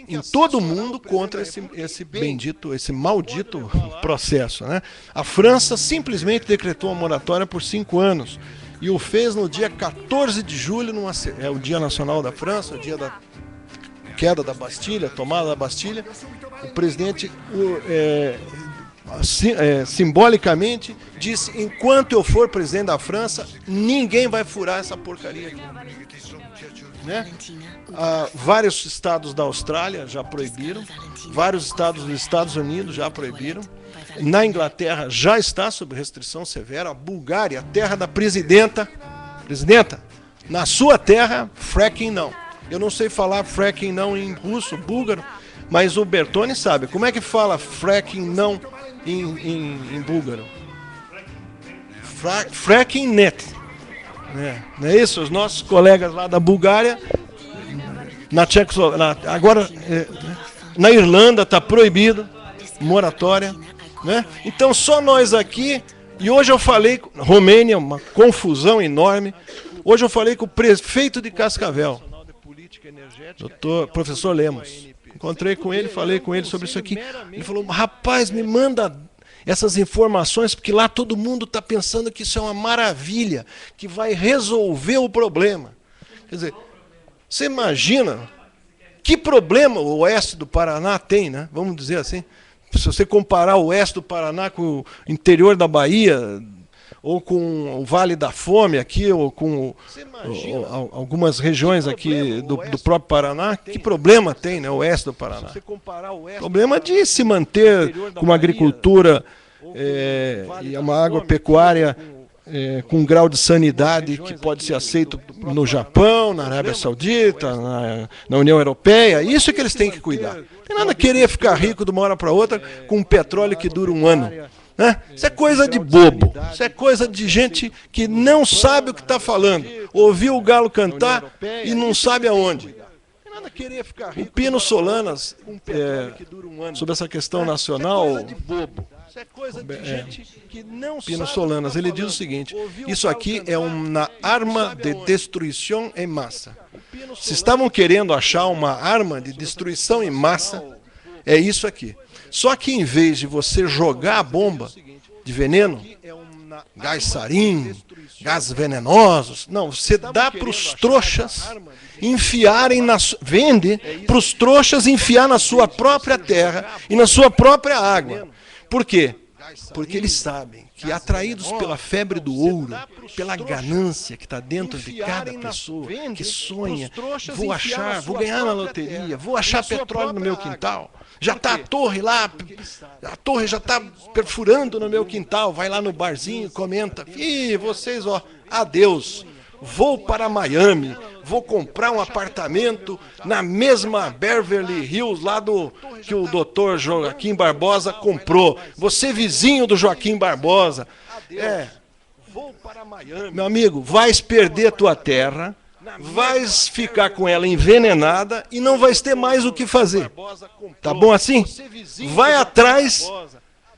em todo o mundo contra esse maldito processo, né? A França simplesmente decretou uma moratória por 5 anos e o fez no dia 14 de julho, é o Dia Nacional da França, o dia da queda da Bastilha, tomada da Bastilha. O presidente simbolicamente disse: enquanto eu for presidente da França, ninguém vai furar essa porcaria aqui. Né? Vários estados da Austrália já proibiram, vários estados dos Estados Unidos já proibiram, na Inglaterra já está sob restrição severa, a Bulgária, terra da presidenta, na sua terra, fracking não. Eu não sei falar fracking não em russo, búlgaro, mas o Bertone sabe. Como é que fala fracking não em búlgaro? Fracking net. Não é isso? Os nossos colegas lá da Bulgária, agora na Irlanda está proibido, moratória, né? Então só nós aqui, e hoje eu falei, Romênia, uma confusão enorme, hoje eu falei com o prefeito de Cascavel, professor Lemos, encontrei com ele, falei com ele sobre isso aqui, ele falou: rapaz, me manda essas informações, porque lá todo mundo está pensando que isso é uma maravilha, que vai resolver o problema. Quer dizer, você imagina que problema o oeste do Paraná tem, né? Vamos dizer assim. Se você comparar o oeste do Paraná com o interior da Bahia, ou com o Vale da Fome aqui, ou com algumas regiões aqui do próprio Paraná, que problema tem, né, o oeste do Paraná? Problema de se manter com uma agricultura e uma agropecuária com um grau de sanidade que pode ser aceito no Japão, na Arábia Saudita, na União Europeia. Isso é que eles têm que cuidar. Não tem nada a querer ficar rico de uma hora para outra com um petróleo que dura um ano. Né? Isso é coisa de bobo. Isso é coisa de gente que não sabe o que está falando. Ouviu o galo cantar e não sabe aonde. O Pino Solanas, sobre essa questão nacional, Pino Solanas, ele diz o seguinte: isso aqui é uma arma de destruição em massa. Se estavam querendo achar uma arma de destruição em massa, é isso aqui. Só que em vez de você jogar a bomba de veneno, gás sarin, gases venenosos, não, você dá para os trouxas enfiarem vende para os trouxas enfiar na sua própria terra e na sua própria água. Por quê? Porque eles sabem que, atraídos pela febre do ouro, pela ganância que está dentro de cada pessoa, que sonha, vou achar, vou ganhar na loteria, vou achar petróleo no meu quintal, já está a torre lá, a torre já está perfurando no meu quintal, vai lá no barzinho, comenta, ih, vocês, ó, adeus, vou para Miami, vou comprar um apartamento na mesma Beverly Hills, lá que o doutor Joaquim Barbosa comprou. Você vizinho do Joaquim Barbosa. Meu amigo, vais perder tua terra, vais ficar com ela envenenada e não vais ter mais o que fazer. Tá bom assim?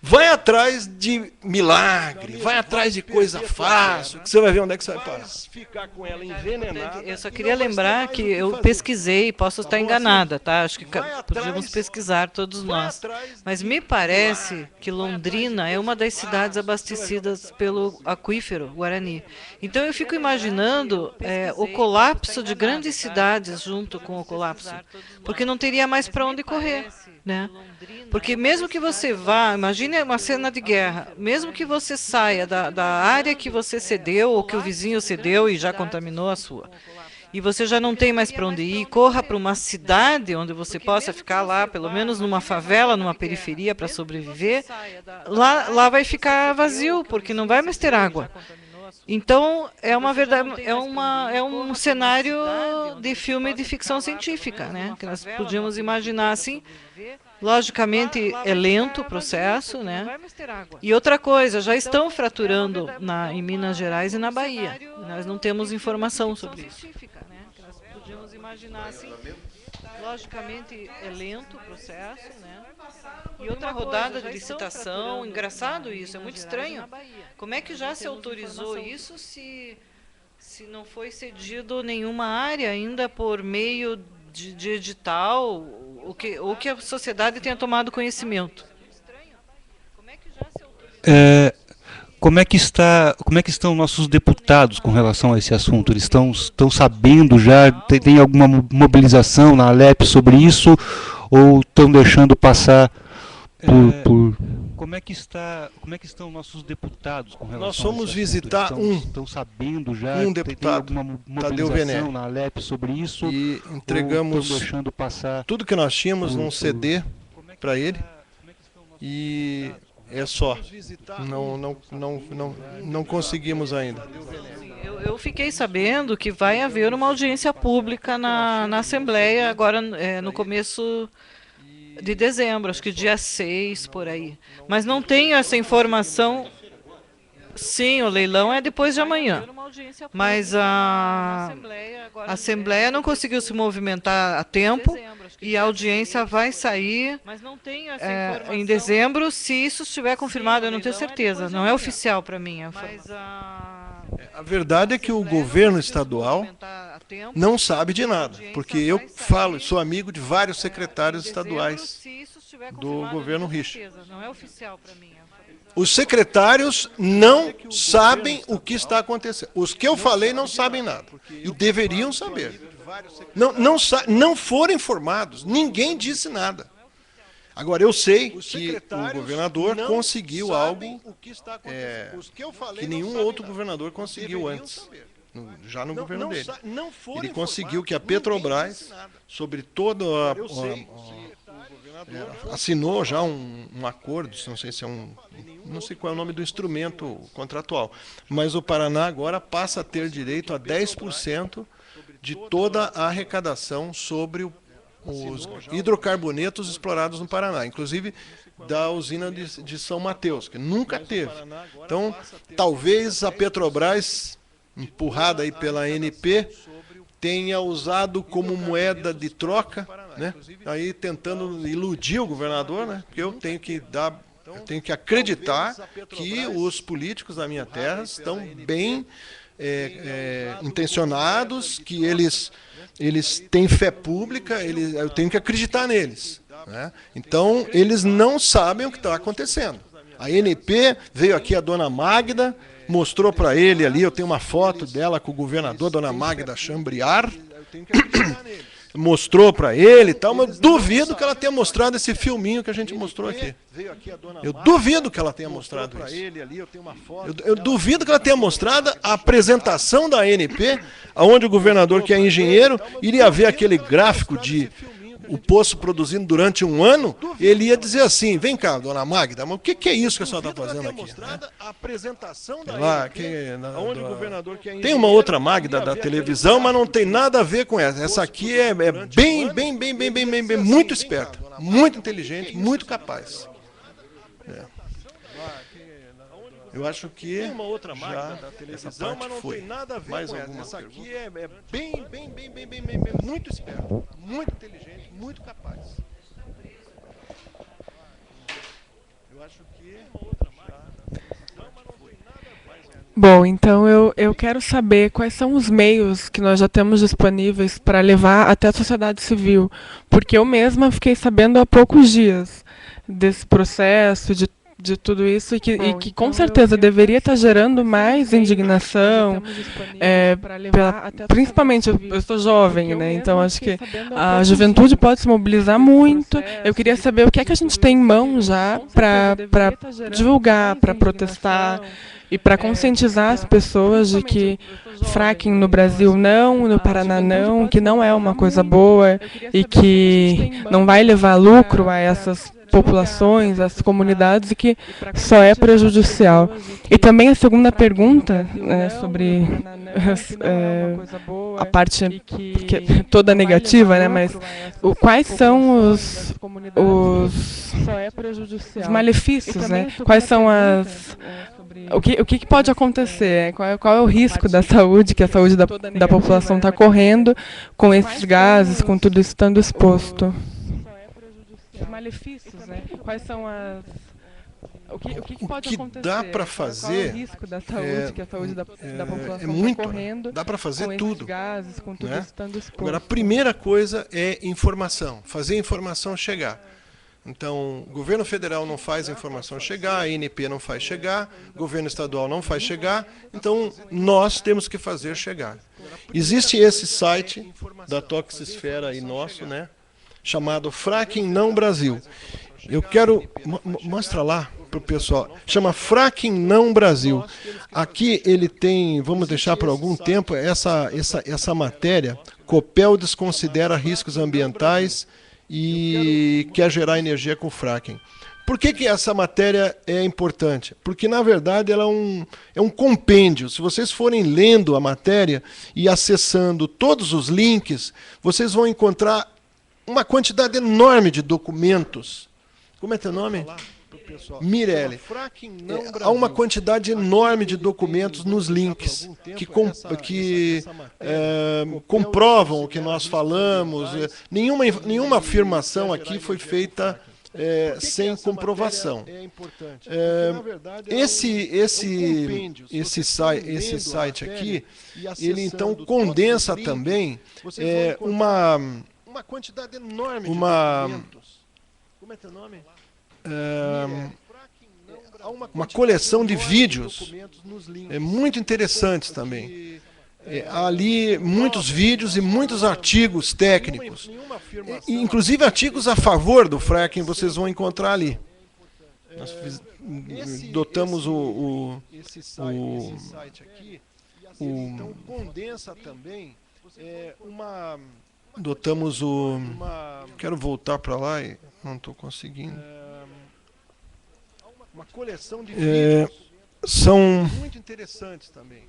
Vai atrás de milagre, vai atrás de coisa fácil, que você vai ver onde é que você vai parar. Eu só queria lembrar que eu pesquisei, posso estar enganada, tá? Acho que podemos pesquisar todos nós. Mas me parece que Londrina é uma das cidades abastecidas pelo aquífero Guarani. Então eu fico imaginando o colapso de grandes cidades junto com o colapso, porque não teria mais para onde correr, né? Porque mesmo que você vá, imagine uma cena de guerra, mesmo que você saia da área que você cedeu, ou que o vizinho cedeu e já contaminou a sua, e você já não tem mais para onde ir, corra para uma cidade onde você possa ficar lá, pelo menos numa favela, numa periferia para sobreviver, lá vai ficar vazio, porque não vai mais ter água. Então, é um cenário de filme de ficção científica, né? Que nós podíamos imaginar assim. Logicamente, é lento o processo, né? E outra coisa, já estão fraturando em Minas Gerais e na Bahia. Nós não temos informação sobre isso. Nós podíamos imaginar assim. Logicamente, é lento o processo, né? E outra rodada de licitação, engraçado isso, é muito estranho. Como é que já se autorizou isso se não foi cedido nenhuma área ainda por meio de edital, ou que a sociedade tenha tomado conhecimento? Como é que estão nossos deputados com relação a esse assunto? Eles estão sabendo já? Tem alguma mobilização na Alep sobre isso? Ou estão deixando passar por... Como é que estão nossos deputados com relação Nós fomos visitar estão sabendo já? Um deputado, tem alguma Tadeu Venere, mobilização na Alep sobre isso? E entregamos deixando passar tudo que nós tínhamos num CD para ele. E é só. Não conseguimos ainda. Eu fiquei sabendo que vai haver uma audiência pública na Assembleia agora no começo de dezembro, acho que dia 6, por aí. Mas não tenho essa informação. Sim, o leilão é depois de amanhã. Mas a Assembleia não conseguiu se movimentar a tempo e a audiência vai sair em dezembro, se isso estiver confirmado. Eu não tenho certeza, não é oficial para mim. A verdade é que o governo estadual não sabe de nada, porque eu sou amigo de vários secretários estaduais do governo Richa. Os secretários não sabem o que está acontecendo. Os que eu falei não sabem nada. E deveriam saber. Não foram informados. Ninguém disse nada. Agora, eu sei que o governador conseguiu algo que nenhum outro governador conseguiu antes, já no governo dele. Ele conseguiu que a Petrobras, sobre toda assinou já um acordo, não sei se é não sei qual é o nome do instrumento contratual, mas o Paraná agora passa a ter direito a 10% de toda a arrecadação sobre os hidrocarbonetos explorados no Paraná, inclusive da usina de São Mateus, que nunca teve. Então, talvez a Petrobras, empurrada aí pela ANP, tenha usado como moeda de troca, né? Aí tentando iludir o governador, né? Porque eu tenho que acreditar que os políticos da minha terra estão bem intencionados, que eles têm fé pública, eu tenho que acreditar neles, né? Então, eles não sabem o que está acontecendo. A ANP veio aqui, a dona Magda, mostrou para ele ali, eu tenho uma foto dela com o governador, dona Magda Chambriard, mostrou para ele e tal, mas duvido que ela tenha mostrado esse filminho que a gente mostrou aqui. Eu duvido que ela tenha mostrado isso. Eu duvido que ela tenha mostrado a apresentação da ANP, onde o governador, que é engenheiro, iria ver aquele gráfico de o poço produzindo durante um ano, ele ia dizer assim, vem cá, dona Magda, mas o que é isso que a senhora está fazendo aqui? Tem uma outra Magda da televisão, mas não tem nada a ver com essa. Essa aqui é bem, muito esperta, muito inteligente, muito capaz. Eu acho que já essa parte foi. Mais alguma essa aqui é bem, muito esperta, muito inteligente, muito capaz. Eu acho que Bom, então eu quero saber quais são os meios que nós já temos disponíveis para levar até a sociedade civil, porque eu mesma fiquei sabendo há poucos dias desse processo, de tudo isso, e que com certeza deveria estar gerando mais indignação, principalmente, eu sou jovem, né? Então acho que a juventude pode se mobilizar muito. Eu queria saber o que é que a gente tem em mão já para divulgar, para protestar e para conscientizar as pessoas de que fracking no Brasil não, no Paraná não, que não é uma coisa boa e que não vai levar lucro a essas populações, as comunidades, e que só é prejudicial. E também a segunda pergunta, sobre a parte toda negativa, né, mas quais são os malefícios, né? Quais são o que pode acontecer? Qual é o risco da saúde, que a saúde da população está correndo com esses gases, com tudo isso estando exposto? Malefícios, né? Quais são o que pode acontecer? Dá para fazer? Qual é o risco da saúde, que a saúde da população muito, está correndo? Dá para fazer com tudo. Esses gases, com tudo isso estando exposto. Agora, a primeira coisa é informação, fazer a informação chegar. Então, o governo federal não faz a informação chegar, a ANP não faz chegar, o governo estadual não faz chegar, então nós temos que fazer chegar. Existe esse site da Toxisfera aí nosso, né? Chamado Fracking Não Brasil. Eu quero... Mostra lá para o pessoal. Chama Fracking Não Brasil. Aqui ele tem, vamos deixar por algum tempo, essa matéria. Copel desconsidera riscos ambientais e quer gerar energia com fracking. Por que essa matéria é importante? Porque, na verdade, ela é um compêndio. Se vocês forem lendo a matéria e acessando todos os links, vocês vão encontrar uma quantidade enorme de documentos. Como é teu nome? Mirelle. Há uma quantidade enorme de documentos nos links que comprovam o que nós falamos. Nenhuma afirmação aqui foi feita sem comprovação. Esse site aqui, ele então condensa também uma quantidade enorme de documentos. Como é teu nome? Uma coleção de vídeos muito interessantes também. Há ali muitos vídeos e muitos artigos técnicos, inclusive artigos a favor do fracking vocês vão encontrar ali. Nós dotamos quero voltar para lá e não estou conseguindo. Uma coleção de vídeos são muito interessantes também.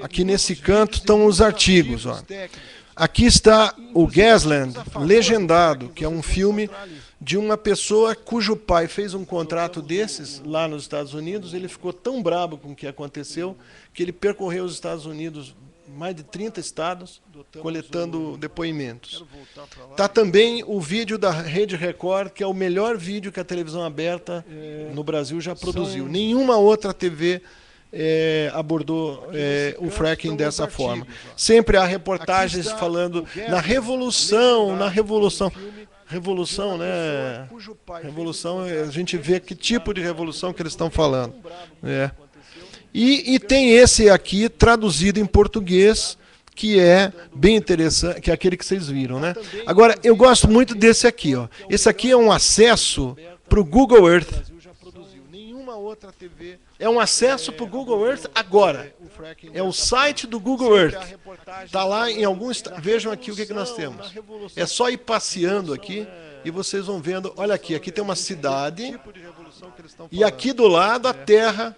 Aqui nesse canto estão os artigos. Ó. Aqui está o Gasland, Legendado, que é um filme de uma pessoa cujo pai fez um contrato desses lá nos Estados Unidos. Ele ficou tão brabo com o que aconteceu que ele percorreu os Estados Unidos, mais de 30 estados, coletando depoimentos. Está também o vídeo da Rede Record, que é o melhor vídeo que a televisão aberta no Brasil já produziu. Nenhuma outra TV abordou o fracking dessa forma. Sempre há reportagens falando na revolução, né? Revolução, a gente vê que tipo de revolução que eles estão falando. E tem esse aqui traduzido em português, que é bem interessante, que é aquele que vocês viram, né? Agora, eu gosto muito desse aqui, ó. Esse aqui é um acesso para o Google Earth. É um acesso para o Google Earth agora. É o site do Google Earth. Está lá em alguns... Vejam aqui o que nós temos. É só ir passeando aqui e vocês vão vendo. Olha aqui, aqui tem uma cidade e aqui do lado a terra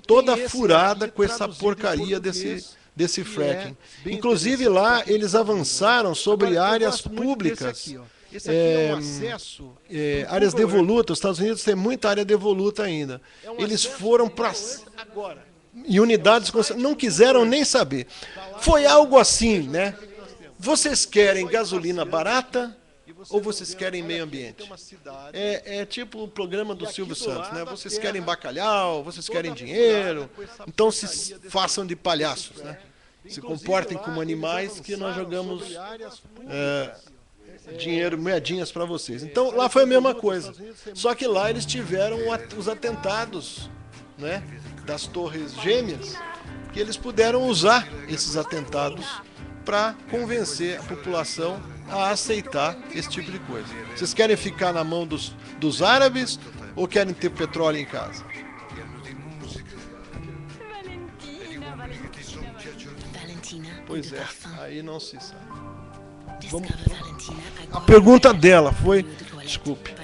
toda furada com essa porcaria desse fracking. Inclusive lá eles avançaram sobre áreas públicas. Áreas devolutas. Os Estados Unidos tem muita área devoluta ainda. Eles foram para em unidades, não quiseram nem saber. Foi algo assim, né? Vocês querem gasolina barata ou vocês querem meio ambiente? É tipo o programa do Silvio Santos, né? Vocês querem bacalhau, vocês querem dinheiro, então se façam de palhaços, né? Se comportem como animais que nós jogamos dinheiro, moedinhas para vocês. Então lá foi a mesma coisa. Só que lá eles tiveram os atentados, né, das Torres Gêmeas, que eles puderam usar esses atentados para convencer a população a aceitar esse tipo de coisa. Vocês querem ficar na mão dos árabes ou querem ter petróleo em casa? Pois é, aí não se sabe. A pergunta dela foi, desculpe,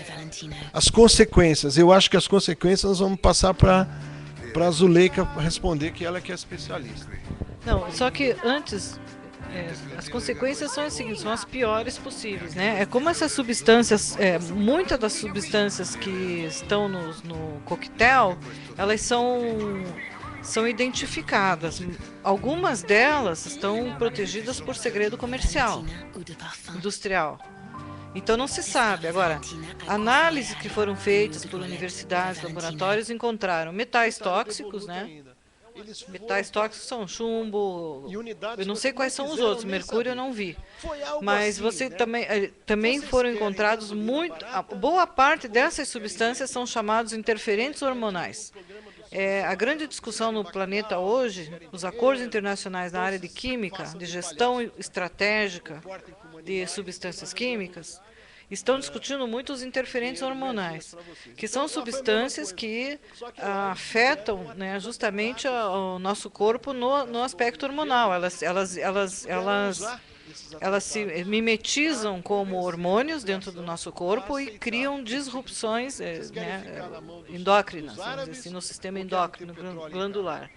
as consequências. Eu acho que as consequências nós vamos passar para a Zuleika responder, que ela é que é especialista. Não, só que antes, as consequências são as seguintes, são as piores possíveis, né? É como essas substâncias, muitas das substâncias que estão no coquetel, elas são identificadas. Algumas delas estão protegidas por segredo comercial, industrial. Então não se sabe. Agora, análises que foram feitas por universidades, laboratórios, encontraram metais tóxicos, né? Metais tóxicos são chumbo, eu não sei quais são os outros, mercúrio eu não vi. Mas você também foram encontrados boa parte dessas substâncias são chamados interferentes hormonais. A grande discussão no planeta hoje, os acordos internacionais na área de química, de gestão estratégica de substâncias químicas, estão discutindo muito os interferentes hormonais, que são substâncias que afetam, né, justamente o nosso corpo no aspecto hormonal. Elas se mimetizam como hormônios dentro do nosso corpo e criam disrupções endócrinas, vamos dizer assim, no sistema endócrino glandular.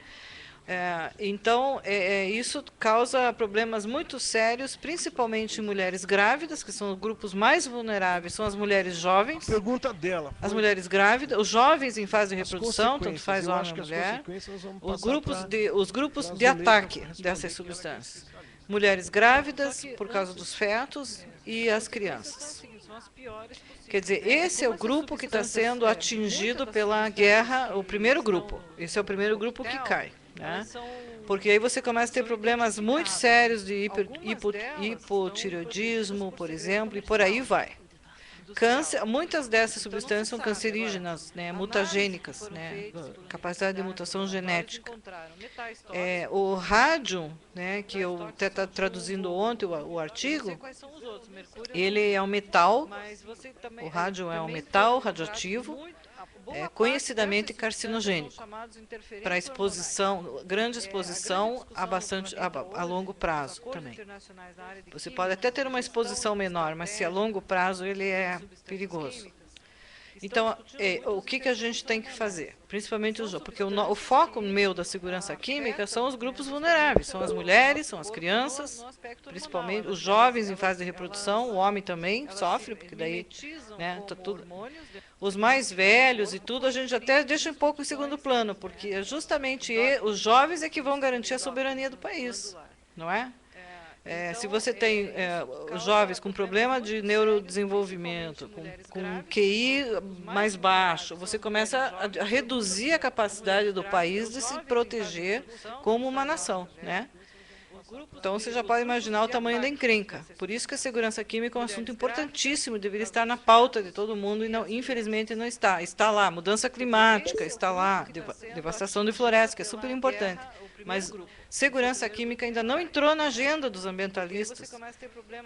Então, isso causa problemas muito sérios, principalmente em mulheres grávidas, que são os grupos mais vulneráveis, são as mulheres jovens. Pergunta dela. As mulheres grávidas, os jovens em fase de reprodução, tanto faz homem ou mulher, os grupos de ataque dessas substâncias. Mulheres grávidas, por causa dos fetos, e as crianças. Quer dizer, esse é o grupo que está sendo atingido pela guerra, o primeiro grupo. Esse é o primeiro grupo que cai. Né? Porque aí você começa a ter problemas muito sérios de hipotireoidismo, por exemplo, e por aí vai. Câncer, muitas dessas substâncias são cancerígenas, né, mutagênicas, né, capacidade de mutação genética. O rádio, né, que eu até estava traduzindo ontem o artigo, ele é um metal, o rádio é um metal radioativo, conhecidamente carcinogênico, para exposição, grande exposição a longo prazo também. Você pode até ter uma exposição menor, mas se a longo prazo ele é perigoso. Então, o que a gente tem que fazer? Principalmente os jovens, porque o foco meu da segurança química são os grupos vulneráveis, são as mulheres, são as crianças, principalmente os jovens em fase de reprodução, o homem também sofre, porque daí, né, tá tudo. Os mais velhos e tudo, a gente até deixa um pouco em segundo plano, porque justamente os jovens é que vão garantir a soberania do país, não é? Se você tem jovens com problema de neurodesenvolvimento, com QI mais baixo, você começa a reduzir a capacidade do país de se proteger como uma nação, né? Então, você já pode imaginar o tamanho da encrenca. Por isso que a segurança química é um assunto importantíssimo, deveria estar na pauta de todo mundo, e não, infelizmente não está. Está lá, mudança climática, está lá, devastação de florestas, que é super importante. Mas segurança química ainda não entrou na agenda dos ambientalistas,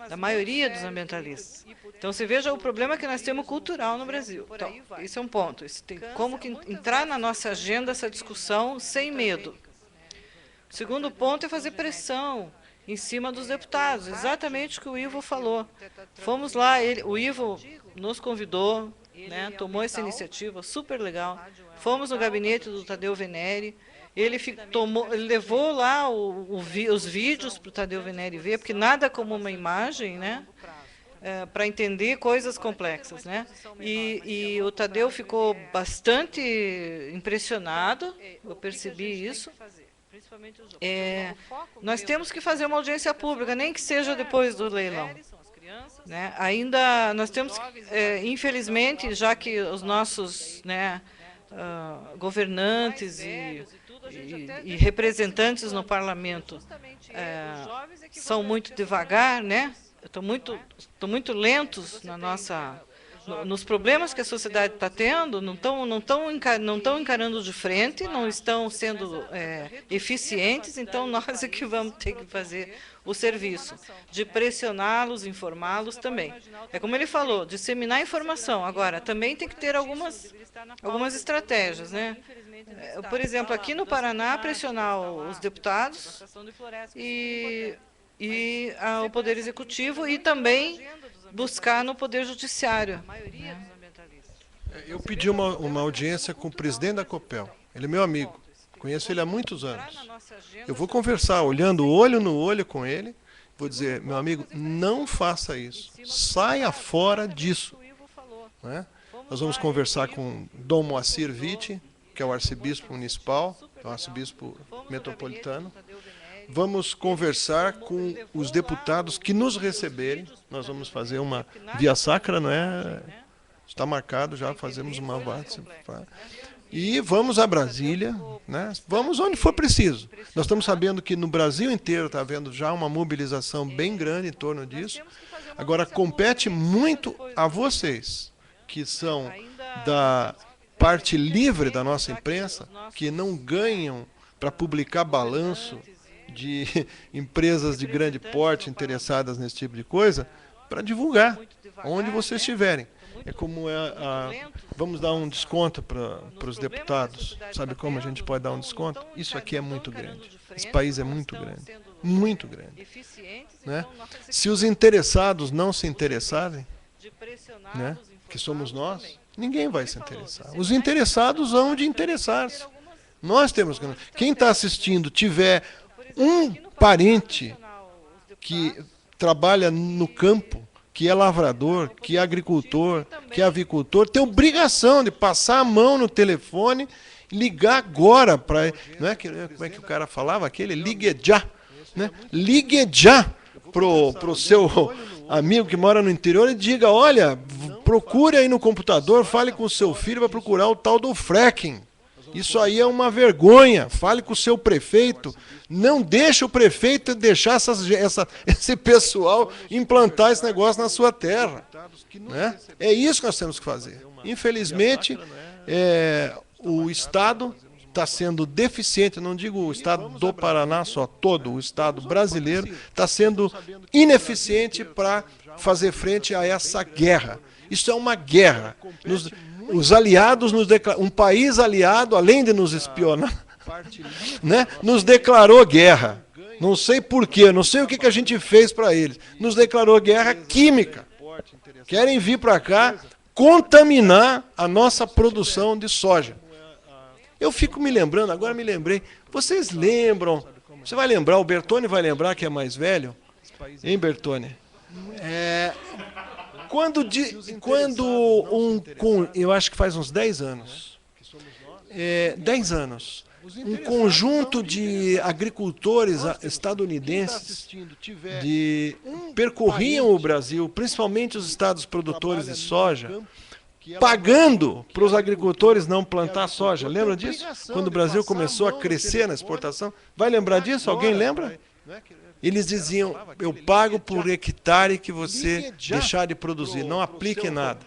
da maioria dos ambientalistas. Então, você veja o problema que nós temos cultural no Brasil. Então, esse é um ponto. Tem como que entrar na nossa agenda essa discussão sem medo. O segundo ponto é fazer pressão em cima dos deputados, exatamente o que o Ivo falou. Fomos lá, o Ivo nos convidou, né, tomou essa iniciativa, super legal. Fomos no gabinete do Tadeu Venere, ele levou lá os vídeos para o Tadeu Venere ver, porque nada como uma imagem, né, para entender coisas complexas, né? E o Tadeu ficou bastante impressionado, eu percebi isso. Nós temos que fazer uma audiência pública, nem que seja depois do leilão, né? Ainda nós temos, infelizmente, já que os nossos, né, governantes e representantes no parlamento são muito devagar, né? Estão muito lentos nos problemas que a sociedade está tendo, não estão encarando de frente, não estão sendo eficientes, então nós é que vamos ter que fazer o serviço de pressioná-los, informá-los também. É como ele falou, disseminar informação. Agora, também tem que ter algumas estratégias, né? Por exemplo, aqui no Paraná, pressionar os deputados e o Poder Executivo e também buscar no Poder Judiciário. Eu pedi uma audiência com o presidente da Copel. Ele é meu amigo. Conheço ele há muitos anos. Eu vou conversar, olhando olho no olho com ele. Vou dizer, meu amigo, não faça isso. Saia fora disso. Né? Nós vamos conversar com Dom Moacir Witt, que é o arcebispo municipal, é o arcebispo metropolitano. Vamos conversar com os deputados que nos receberem. Nós vamos fazer uma via sacra, não é? Está marcado já, fazemos uma VATS. E vamos a Brasília, né? Vamos onde for preciso. Nós estamos sabendo que no Brasil inteiro está havendo já uma mobilização bem grande em torno disso. Agora, compete muito a vocês, que são da parte livre da nossa imprensa, que não ganham para publicar balanço de empresas de grande porte interessadas nesse tipo de coisa, para divulgar, onde vocês estiverem. É como vamos dar um desconto para os deputados. Sabe como a gente pode dar um desconto? Isso aqui é muito grande. Esse país é muito grande. Muito grande. Né? Se os interessados não se interessarem, né, que somos nós, ninguém vai se interessar. Os interessados vão de interessar-se. Nós temos que... Quem está assistindo tiver um parente que trabalha no campo, que é lavrador, que é agricultor, que é avicultor, tem obrigação de passar a mão no telefone e ligar agora para... Não é que, como é que o cara falava? Aquele ligue já. Né? Ligue já pro seu amigo que mora no interior e diga, olha, procure aí no computador, fale com o seu filho para procurar o tal do fracking. Isso aí é uma vergonha. Fale com o seu prefeito. Não deixe o prefeito deixar esse pessoal implantar esse negócio na sua terra. Né? É isso que nós temos que fazer. Infelizmente, o Estado está sendo deficiente, não digo o Estado do Paraná só, todo o Estado brasileiro está sendo ineficiente para fazer frente a essa guerra. Isso é uma guerra. Os aliados um país aliado, além de nos espionar, né, nos declarou guerra. Não sei porquê, não sei o que a gente fez para eles. Nos declarou guerra química. Querem vir para cá contaminar a nossa produção de soja. Eu fico me lembrando, agora me lembrei. Vocês lembram? Você vai lembrar, o Bertone vai lembrar que é mais velho? Hein, Bertone? Eu acho que faz uns 10 anos, 10 anos, um conjunto de agricultores estadunidenses percorriam o Brasil, principalmente os estados produtores de soja, pagando para os agricultores não plantar soja. Lembra disso? Quando o Brasil começou a crescer na exportação? Vai lembrar disso? Alguém lembra? Eles diziam, eu pago por hectare que você deixar de produzir, não aplique nada.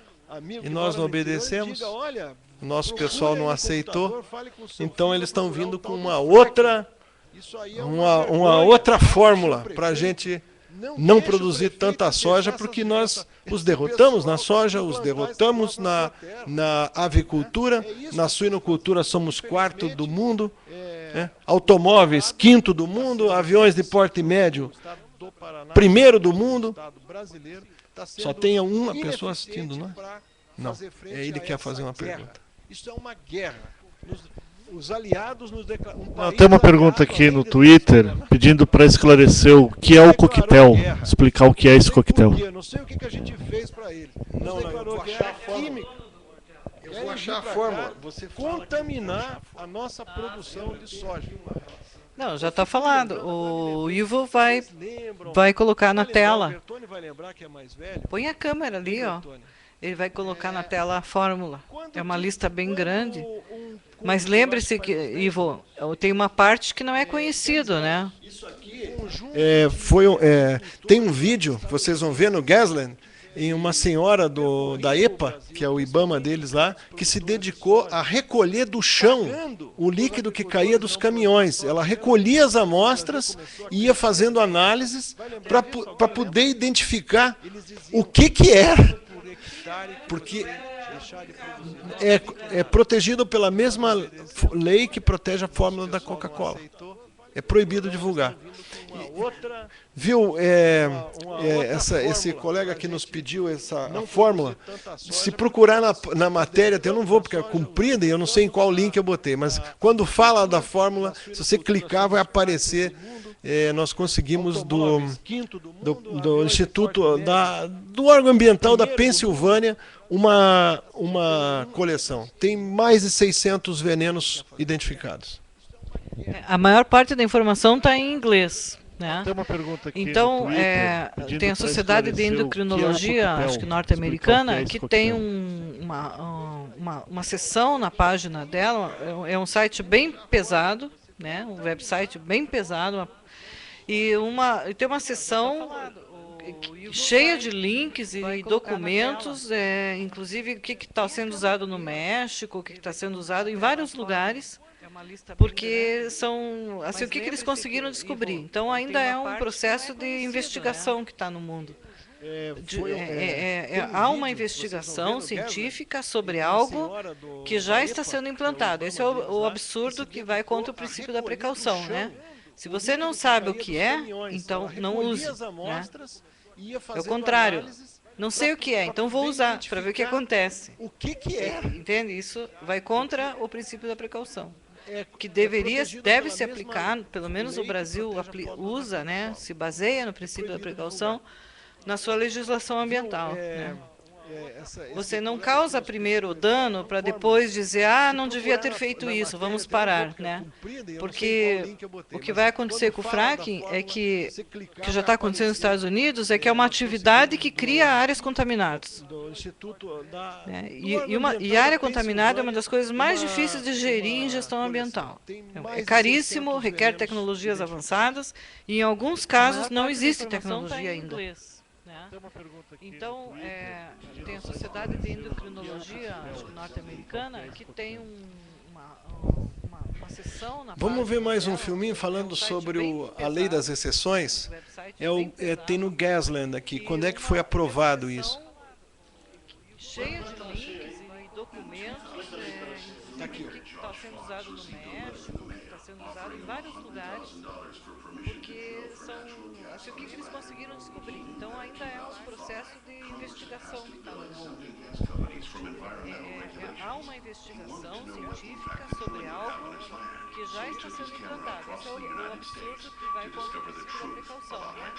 E nós não obedecemos, o nosso pessoal não aceitou, então eles estão vindo com uma outra fórmula para a gente não produzir tanta soja, porque nós os derrotamos na soja, os derrotamos na avicultura, na suinocultura somos quarto do mundo, automóveis quinto do mundo, aviões de porte médio primeiro do mundo. Só tem uma pessoa assistindo, não é? Não, ele quer fazer uma pergunta. Isso é uma guerra. Os aliados nos declaram. Tem uma pergunta aqui no Twitter pedindo para esclarecer o que é o coquetel, explicar o que é esse coquetel. Não sei o que a gente fez para ele. Não, eu vou achar a fórmula. Eu vou achar a fórmula. Você contaminar a nossa produção de soja. Não, já está falado. O Ivo vai colocar na tela. Põe a câmera ali, ó. Ele vai colocar na tela a fórmula. É uma lista bem grande. Mas lembre-se que, Ivo, tem uma parte que não é conhecido, né? Tem um vídeo, vocês vão ver no Gasland, em uma senhora da EPA, que é o IBAMA deles lá, que se dedicou a recolher do chão o líquido que caía dos caminhões. Ela recolhia as amostras e ia fazendo análises para poder identificar o que era. Porque é protegido pela mesma lei que protege a fórmula da Coca-Cola. É proibido divulgar. Viu, esse colega que nos pediu a fórmula, se procurar na matéria, eu não vou, porque é comprida e eu não sei em qual link eu botei, mas quando fala da fórmula, se você clicar, vai aparecer. Nós conseguimos do Instituto, do órgão ambiental da Pensilvânia, uma coleção. Tem mais de 600 venenos identificados. A maior parte da informação está em inglês. Né? Tem uma pergunta aqui então, no Twitter, tem a Sociedade de Endocrinologia, acho que norte-americana, que tem uma seção na página dela, é um site bem pesado, né? Um website bem pesado, e tem uma seção cheia de links e documentos, inclusive o que está sendo usado no México, o que está sendo usado em vários lugares, porque são assim, o que eles conseguiram descobrir. Então ainda é um processo de investigação que está no mundo. Há uma investigação científica sobre algo que já está sendo implantado. Esse é o absurdo que vai contra o princípio da precaução, né? Se você não sabe o que é, então não use. Né? É o contrário. Não sei o que é, então vou usar para ver o que acontece. O que é? Entende? Isso vai contra o princípio da precaução. Que deve se aplicar, pelo menos o Brasil usa, né? Se baseia no princípio da precaução na sua legislação ambiental. Né? Você não causa primeiro o dano para depois dizer, ah, não devia ter feito isso, vamos parar, né? Porque o que vai acontecer com o fracking é que já está acontecendo nos Estados Unidos, é que é uma atividade que cria áreas contaminadas. Né? E área contaminada é uma das coisas mais difíceis de gerir em gestão ambiental. É caríssimo, requer tecnologias avançadas, e em alguns casos não existe tecnologia ainda. Então, tem a Sociedade de Endocrinologia norte-americana que tem uma sessão na Vamos ver mais um dela, filminho falando um site sobre bem a lei das pesado, exceções. website É bem o, pesado, tem no Gasland aqui. e Quando é que foi aprovado isso? cheia de links e documentos Tá aqui, ó. que está sendo usado no México, que está sendo usado em vários lugares, porque são o que eles conseguiram descobrir. Então ainda é um processo de investigação que está no há uma investigação científica sobre algo que já está sendo implantado. Esse é o absurdo que vai contra o princípio da precaução, né?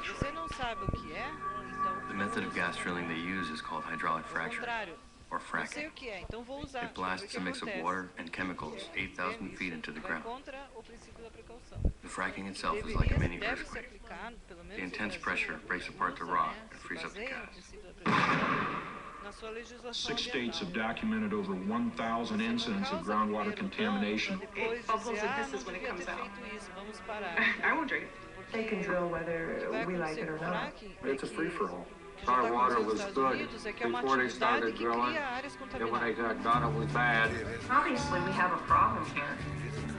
Se você não sabe o que é, então The method of gas drilling they use is called hydraulic ao fracturing, contrário, or não sei fracking. o que é, então vou usar. It blasts a mix of water and chemicals 8,000 feet into the Vai ground. contra o princípio da precaução. The fracking itself is like a mini Deve se earthquake. aplicar, pelo menos The no intense Brasil, pressure breaks apart the rock and frees up the baseia no gas. princípio da precaução na sua legislação 6 states have ambiental. documented over 1,000 incidents of groundwater contamination. Depois dizer, ah, não devia ter feito isso, vamos parar. I won't drink. They can drill O que whether vai we like acontecer it com or o not. fracking é It's a que free-for-all. que já Our está water acontecendo nos was Estados good Unidos é que é uma before they atividade started que drilling, cria áreas and when they contaminadas. got it was bad. Obviously, we have a problem here.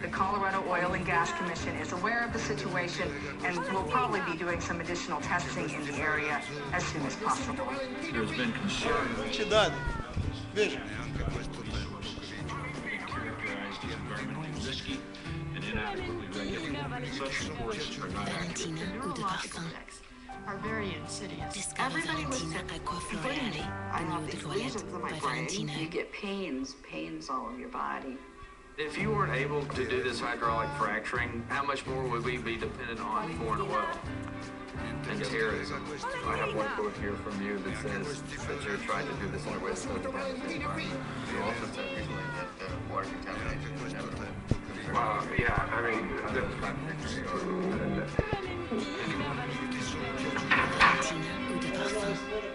The Colorado Oil and Gas Commission is aware of the situation and will probably be doing some additional testing in the area as soon as possible. There's been concern Quantidade. Veja. characterized as environmentally risky and inadequately regulated. Such reports are not accurate. Are very insidious. Pescava Valentina Aquaflorale, the new toilette by Valentina. You get pains all over your body. If you weren't able to do this hydraulic fracturing, how much more would we be dependent on foreign oil and terrorism? I have one quote here from you that says that you're trying to do this in a way so that the environment. You also said recently that water contamination is inevitable. Well, yeah, I mean,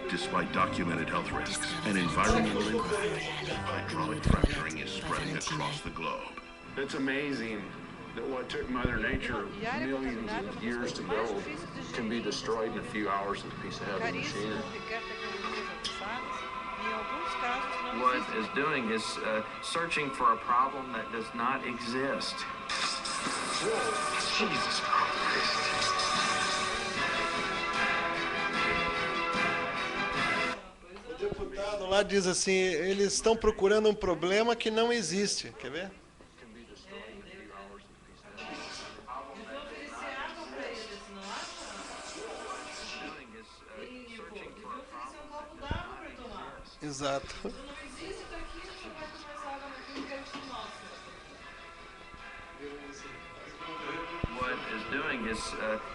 Despite documented health risks and environmental impact, hydraulic fracturing is spreading across the globe. it's amazing that what took Mother Nature millions of years to build can be destroyed in a few hours with a piece of heavy machinery. Caríssimo, requer tecnologias avançadas, e em alguns casos não What existe. it's doing is searching for a problem that does not exist. Jesus Christ. O deputado lá diz assim, eles estão procurando um problema que não existe. Quer ver? Exato. What it's doing is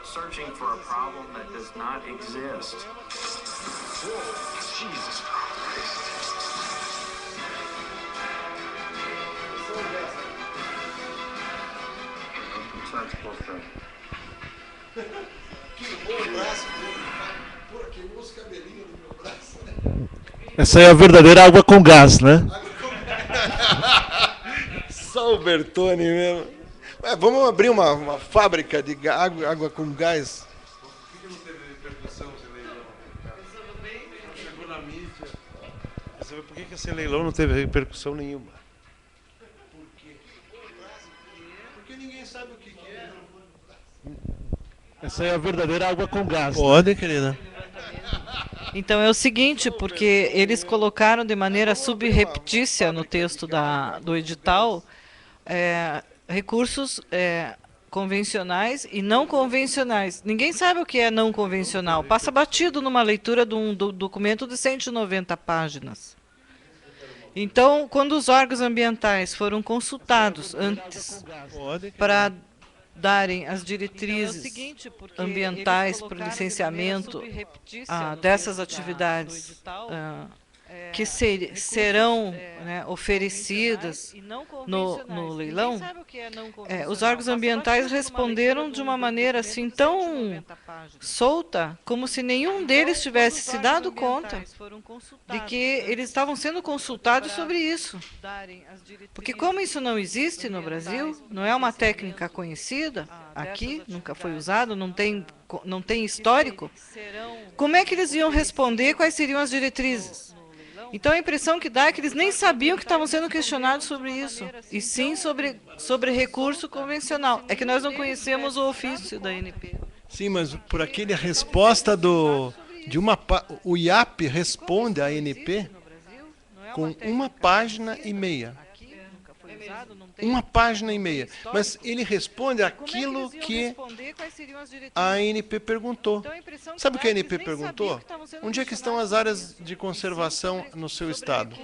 searching for a problem that does not exist. Jesus Christ. It's not supposed to. Queimou o braço dele. Pô, queimou os cabelinhos do meu braço. Essa é a verdadeira água com gás, né? Só o Bertone mesmo. Ué, vamos abrir uma fábrica de água com gás. Por que não teve repercussão esse leilão? Chegou na mídia. Quer saber por que esse leilão não teve repercussão nenhuma? Por quê? Porque ninguém sabe o que é. Essa é a verdadeira água com gás. Pode, querida. Então é o seguinte, porque eles colocaram de maneira subreptícia no texto do edital recursos convencionais e não convencionais. Ninguém sabe o que é não convencional. Passa batido numa leitura de um documento de 190 páginas. Então, quando os órgãos ambientais foram consultados antes para darem as diretrizes ambientais para o licenciamento dessas atividades que serão oferecidas no leilão, os órgãos ambientais responderam de uma maneira assim tão solta, como se nenhum deles tivesse se dado conta de que eles estavam sendo consultados sobre isso. Porque como isso não existe no Brasil, não é uma técnica conhecida aqui, nunca foi usado, não tem histórico, como é que eles iam responder, quais seriam as diretrizes? Então, a impressão que dá é que eles nem sabiam que estavam sendo questionados sobre isso, e sim sobre recurso convencional. É que nós não conhecemos o ofício da ANP. Sim, mas por aquele resposta o IAP responde à ANP com 1 página e meia. 1 página e meia. Mas ele responde aquilo que a ANP perguntou. Sabe o que a ANP perguntou? Onde é que estão as áreas de conservação no seu estado?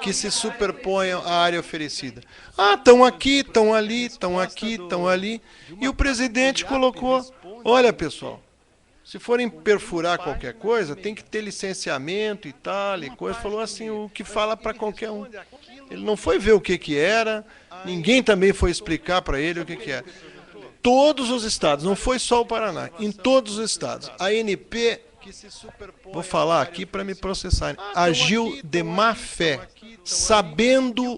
Que se superponham à área oferecida. Ah, estão aqui, estão ali, estão aqui, estão ali. E o presidente colocou, olha pessoal, se forem perfurar qualquer coisa, tem que ter licenciamento e tal, e coisa. Falou assim, o que fala para qualquer um. Ele não foi ver o que era, ninguém também foi explicar para ele o que era. Todos os estados, não foi só o Paraná, em todos os estados, a ANP, vou falar aqui para me processarem, agiu de má fé, sabendo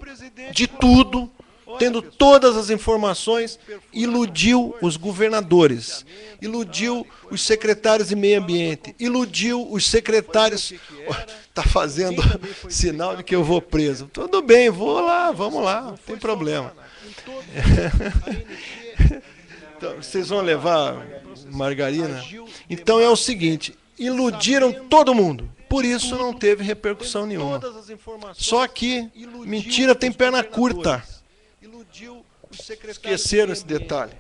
de tudo, tendo todas as informações, iludiu os governadores, iludiu os secretários de meio ambiente, iludiu os secretários... Está fazendo sinal de que eu vou preso. Tudo bem, vou lá, vamos lá, não tem problema. Então, vocês vão levar margarina? Então é o seguinte, iludiram todo mundo. Por isso não teve repercussão nenhuma. Só que mentira tem perna curta. Esqueceram esse detalhe.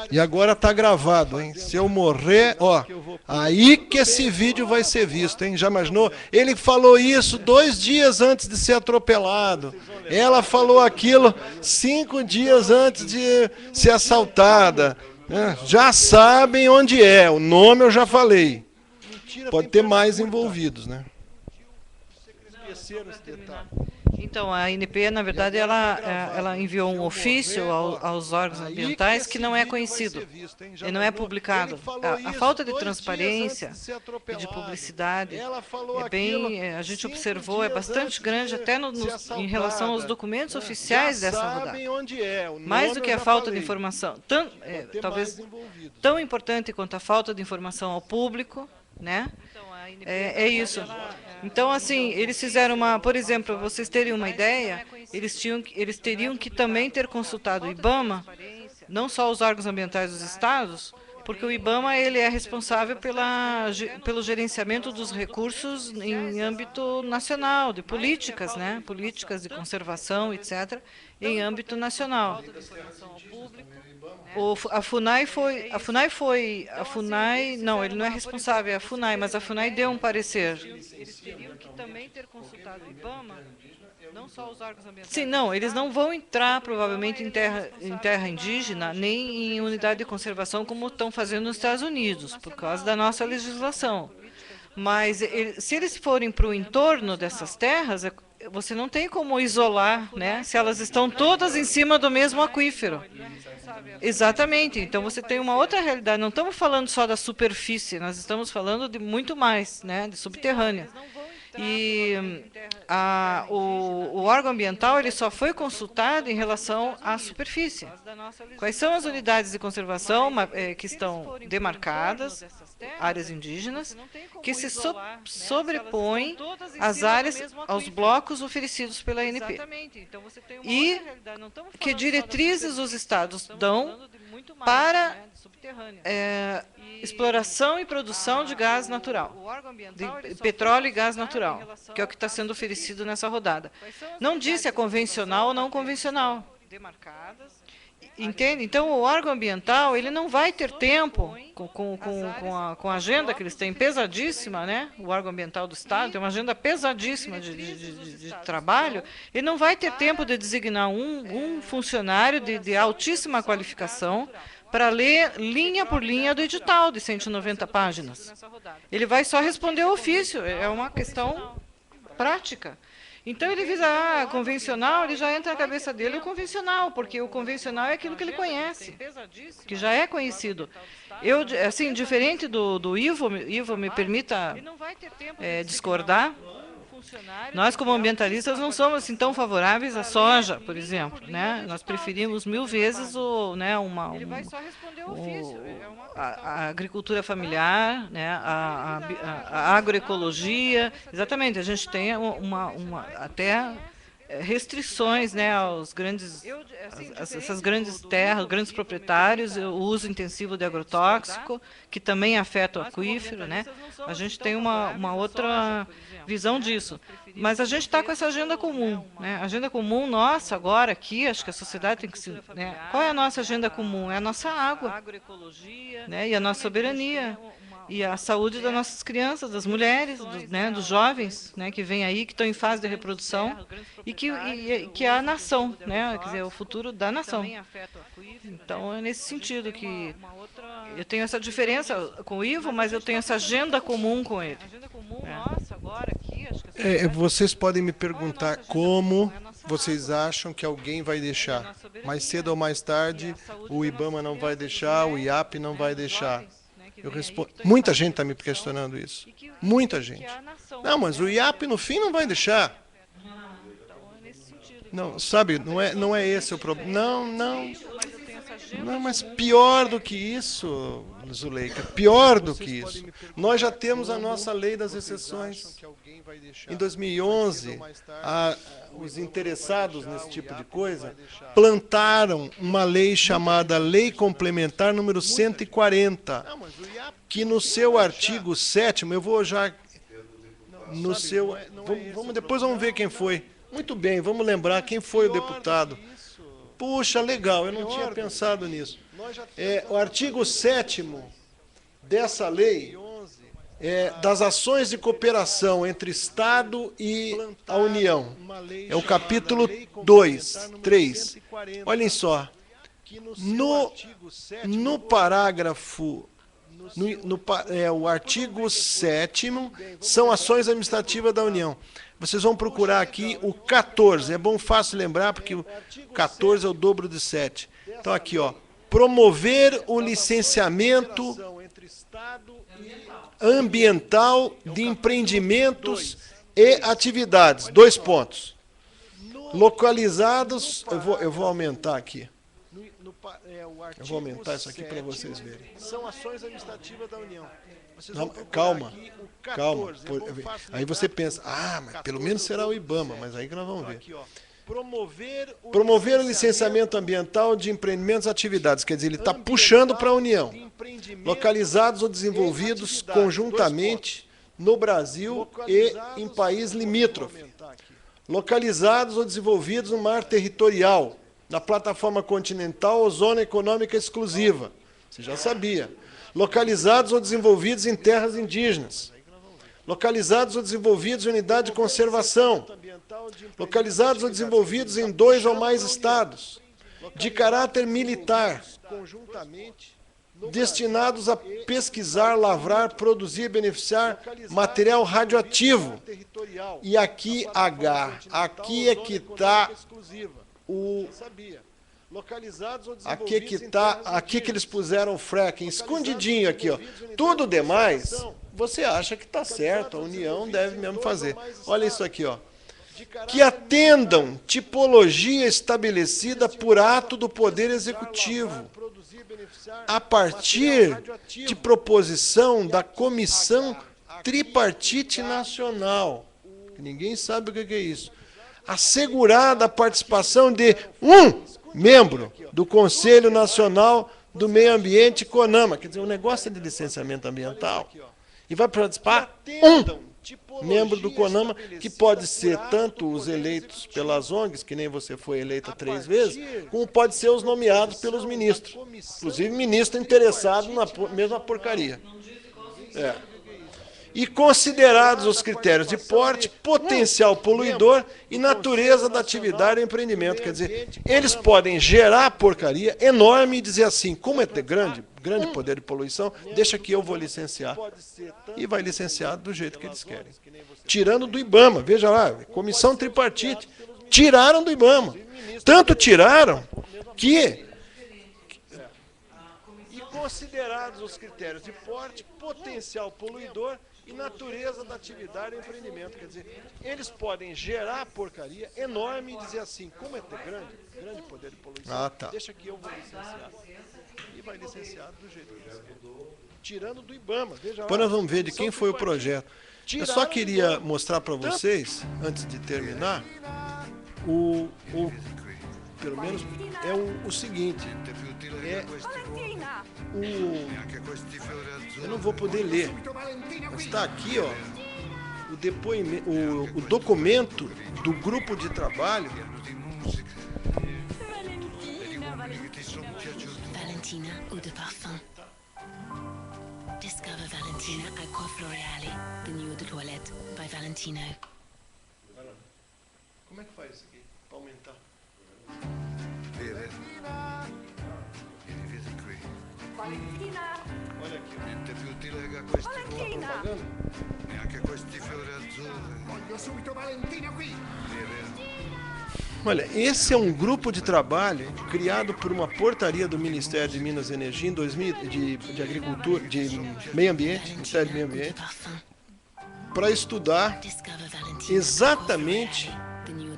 E agora está gravado, hein? Se eu morrer, ó, aí que esse vídeo vai ser visto, hein? Já imaginou? Ele falou isso 2 dias antes de ser atropelado. Ela falou aquilo 5 dias antes de ser assaltada. Já sabem onde é. O nome eu já falei. Pode ter mais envolvidos, né? Esqueceram esse detalhe. Então, a ANP, na verdade, ela enviou um ofício aos órgãos ambientais que não é conhecido e não é publicado. A falta de transparência e de publicidade a gente observou, é bastante grande até em relação aos documentos oficiais dessa rodada. Mais do que a falta de informação, talvez tão importante quanto a falta de informação ao público, né? É isso. Então, assim, eles fizeram por exemplo, para vocês terem uma ideia, eles teriam que também ter consultado o IBAMA, não só os órgãos ambientais dos estados, porque o IBAMA ele é responsável pelo gerenciamento dos recursos em âmbito nacional, de políticas, né? Políticas de conservação, etc., em âmbito nacional. A FUNAI, não, ele não é responsável, é a FUNAI, mas a FUNAI deu um parecer. Eles teriam que também ter consultado o IBAMA, não só os órgãos ambientais. Sim, não, eles não vão entrar provavelmente em terra indígena, nem em unidade de conservação como estão fazendo nos Estados Unidos, por causa da nossa legislação. Mas se eles forem para o entorno dessas terras, você não tem como isolar, né, se elas estão todas em cima do mesmo aquífero. Exatamente, então você tem uma outra realidade, não estamos falando só da superfície, nós estamos falando de muito mais, né, de subterrânea. E o órgão ambiental ele só foi consultado em relação à superfície. Quais são as unidades de conservação que estão demarcadas, áreas indígenas, que se sobrepõem às áreas, aos blocos oferecidos pela ANP. E que diretrizes os estados dão para exploração e produção de gás natural, de petróleo e gás natural, que é o que está sendo oferecido nessa rodada. Não disse é convencional ou não convencional. Entende? Então, o órgão ambiental ele não vai ter tempo, com a agenda que eles têm, pesadíssima, né? O órgão ambiental do Estado tem uma agenda pesadíssima de trabalho, ele não vai ter tempo de designar um funcionário de altíssima qualificação para ler linha por linha do edital de 190 páginas. Ele vai só responder ao ofício, é uma questão prática. Então, ele visa convencional, ele já entra na cabeça dele o convencional, porque o convencional é aquilo que ele conhece, que já é conhecido. Eu, assim, diferente do Ivo, me permita discordar, nós, como ambientalistas, não somos assim tão favoráveis à soja, por exemplo, né? Nós preferimos 1000 vezes a agricultura familiar, né? A agroecologia. Exatamente, a gente tem até restrições, né, aos grandes, essas grandes terras, grandes proprietários, o uso intensivo de agrotóxico, que também afeta o aquífero, né? A gente tem uma outra visão disso. Mas a gente está com essa agenda comum, né? A agenda comum nossa agora aqui, acho que a sociedade tem que se, né? Qual é a nossa agenda comum? É a nossa água, né? E a nossa soberania. E a saúde das nossas crianças, das mulheres, dos jovens, né, que vêm aí, que estão em fase de reprodução, e que é a nação, né, quer dizer, o futuro da nação. Então, é nesse sentido que eu tenho essa diferença com o Ivo, mas eu tenho essa agenda comum com ele. Vocês podem me perguntar como vocês acham que alguém vai deixar. Mais cedo ou mais tarde, o IBAMA não vai deixar, o IAP não vai deixar. Eu respondo. Muita gente está me questionando isso. Muita gente. Não, mas o IAP no fim não vai deixar. Não, sabe, não é esse o problema. Não, mas pior do que isso, Zuleika, pior do que isso. Nós já temos a nossa lei das exceções. Em 2011, os interessados nesse tipo de coisa plantaram uma lei chamada Lei Complementar número 140, que no seu artigo 7º, eu vou já no seu, depois vamos ver quem foi. Muito bem, vamos lembrar quem foi o deputado. Puxa, legal, eu não tinha pensado nisso. O artigo 7º dessa lei das ações de cooperação entre Estado e a União. É o capítulo 2, 3. Olhem só. No parágrafo, o artigo 7º, são ações administrativas da União. Vocês vão procurar aqui o 14. É bom, fácil lembrar, porque o 14 é o dobro de 7. Então, aqui, ó. Promover o licenciamento ambiental de empreendimentos e atividades. 2 pontos. Localizados... Eu vou aumentar aqui. Eu vou aumentar isso aqui para vocês verem. São ações administrativas da União. Não, calma. Aí você pensa, mas pelo menos será o IBAMA, mas aí que nós vamos ver. Promover o licenciamento ambiental de empreendimentos e atividades, quer dizer, ele está puxando para a União. Localizados ou desenvolvidos conjuntamente no Brasil e em país limítrofe. Localizados ou desenvolvidos no mar territorial, na plataforma continental ou zona econômica exclusiva. Você já sabia. Localizados ou desenvolvidos em terras indígenas. Localizados ou desenvolvidos em unidade de conservação. Localizados ou desenvolvidos em 2 ou mais estados. De caráter militar. Destinados a pesquisar, lavrar, produzir e beneficiar material radioativo. E aqui H. Aqui é que está o... Aqui que eles puseram o fracking, escondidinho aqui, ó. Tudo demais, você acha que está certo, a União deve mesmo fazer. Olha isso aqui, ó. Que atendam tipologia estabelecida por ato do Poder Executivo, a partir de proposição da Comissão Tripartite Nacional. Ninguém sabe o que é isso. Assegurada a participação de membro do Conselho Nacional do Meio Ambiente, CONAMA. Quer dizer, o negócio é de licenciamento ambiental. E vai participar membro do CONAMA, que pode ser tanto os eleitos pelas ONGs, que nem você foi eleita 3 vezes, como pode ser os nomeados pelos ministros. Inclusive ministro interessado na mesma porcaria. E considerados os critérios de porte, potencial poluidor e natureza da atividade e empreendimento. Quer dizer, eles podem gerar porcaria enorme e dizer assim, como é ter grande poder de poluição, deixa que eu vou licenciar. E vai licenciar do jeito que eles querem. Tirando do IBAMA, veja lá, comissão tripartite, tiraram do IBAMA. Tanto tiraram que... E considerados os critérios de porte, potencial poluidor e natureza da atividade e empreendimento. Quer dizer, eles podem gerar porcaria enorme e dizer assim, como é ter grande poder de poluição, deixa que eu vou licenciar. E vai licenciar do jeito que eles querem. Tirando do IBAMA. Depois nós vamos ver de quem foi o projeto. Eu só queria mostrar para vocês, antes de terminar, pelo menos é o seguinte, eu não vou poder ler, mas está aqui, ó, o documento do grupo de trabalho. Valentina Eau de Parfum. Discover Valentina Aqua Floreale, the new eau de toilette by Valentino. Como é que faz isso aqui para aumentar? Valentina! Olha aqui, niente più ti lega questi propaganda. Neanche questi fiori azzurri. Voglio subito Valentina qui! Olha, esse é um grupo de trabalho criado por uma portaria do Ministério de Minas e Energia em 2000, de Agricultura, de Meio Ambiente, Ministério do Meio Ambiente, para estudar exatamente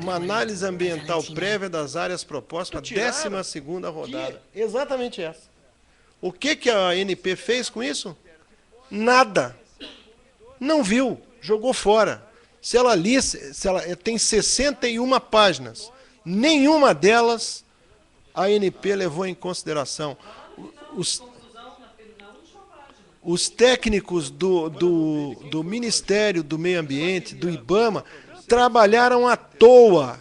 uma análise ambiental prévia das áreas propostas para a 12ª rodada. Exatamente essa. O que a ANP fez com isso? Nada. Não viu, jogou fora. Se ela tem 61 páginas, nenhuma delas a ANP levou em consideração. Os técnicos do Ministério do Meio Ambiente, do IBAMA, trabalharam à toa,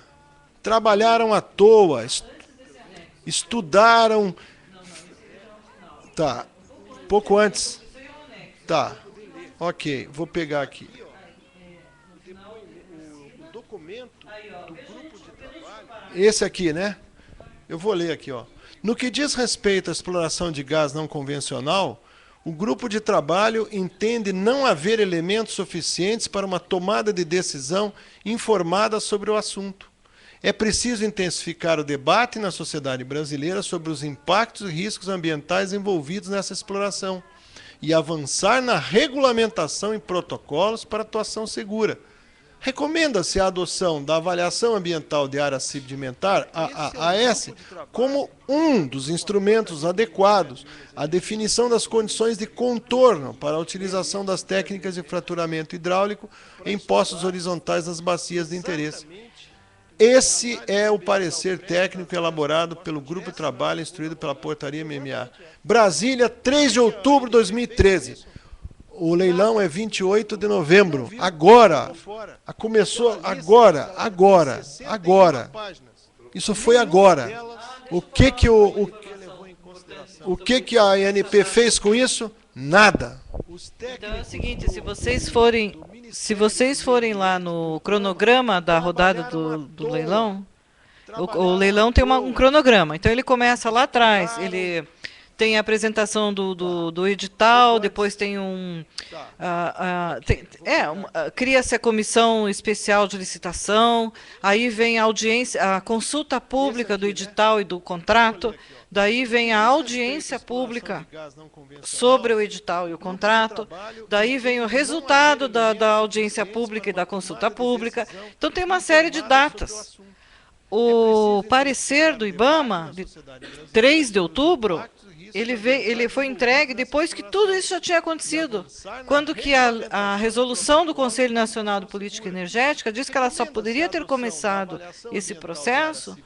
estudaram, tá, pouco antes, tá, ok, vou pegar aqui. O documento do grupo de trabalho, esse aqui, né? Eu vou ler aqui, ó. No que diz respeito à exploração de gás não convencional, o grupo de trabalho entende não haver elementos suficientes para uma tomada de decisão informada sobre o assunto. É preciso intensificar o debate na sociedade brasileira sobre os impactos e riscos ambientais envolvidos nessa exploração e avançar na regulamentação e protocolos para atuação segura. Recomenda-se a adoção da avaliação ambiental de área sedimentar, a AS, como um dos instrumentos adequados à definição das condições de contorno para a utilização das técnicas de fraturamento hidráulico em poços horizontais nas bacias de interesse. Esse é o parecer técnico elaborado pelo Grupo de Trabalho instruído pela Portaria MMA. Brasília, 3 de outubro de 2013. O leilão é 28 de novembro. Agora. Começou agora. Isso foi agora. O que a ANP fez com isso? Nada. Então é o seguinte, se vocês forem lá no cronograma da rodada do leilão, o leilão tem um cronograma. Então ele começa lá atrás, ele tem a apresentação do edital, depois tem cria-se a comissão especial de licitação, aí vem a audiência, a consulta pública do edital e do contrato, daí vem a audiência pública sobre o edital e o contrato, daí vem o resultado da audiência pública e da consulta pública. Então tem uma série de datas. O parecer do IBAMA, de 3 de outubro, ele foi entregue depois que tudo isso já tinha acontecido. Quando que a resolução do Conselho Nacional de Política Energética diz que ela só poderia ter começado esse processo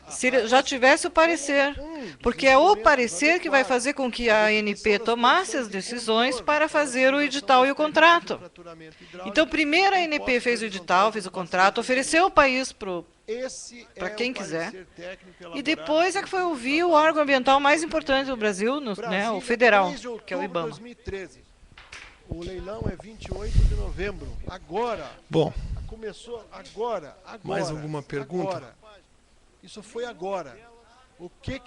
se já tivesse o parecer, porque é o parecer que vai fazer com que a ANP tomasse as decisões para fazer o edital e o contrato. Então, primeiro a ANP fez o edital, fez o contrato, ofereceu o país para quem quiser, e depois é que foi ouvir o órgão ambiental mais importante do Brasil, né, o federal, que é o IBAMA. 2013. O leilão é 28 de novembro. Agora. Bom. Começou agora. Mais alguma pergunta? Agora. Isso foi agora. O que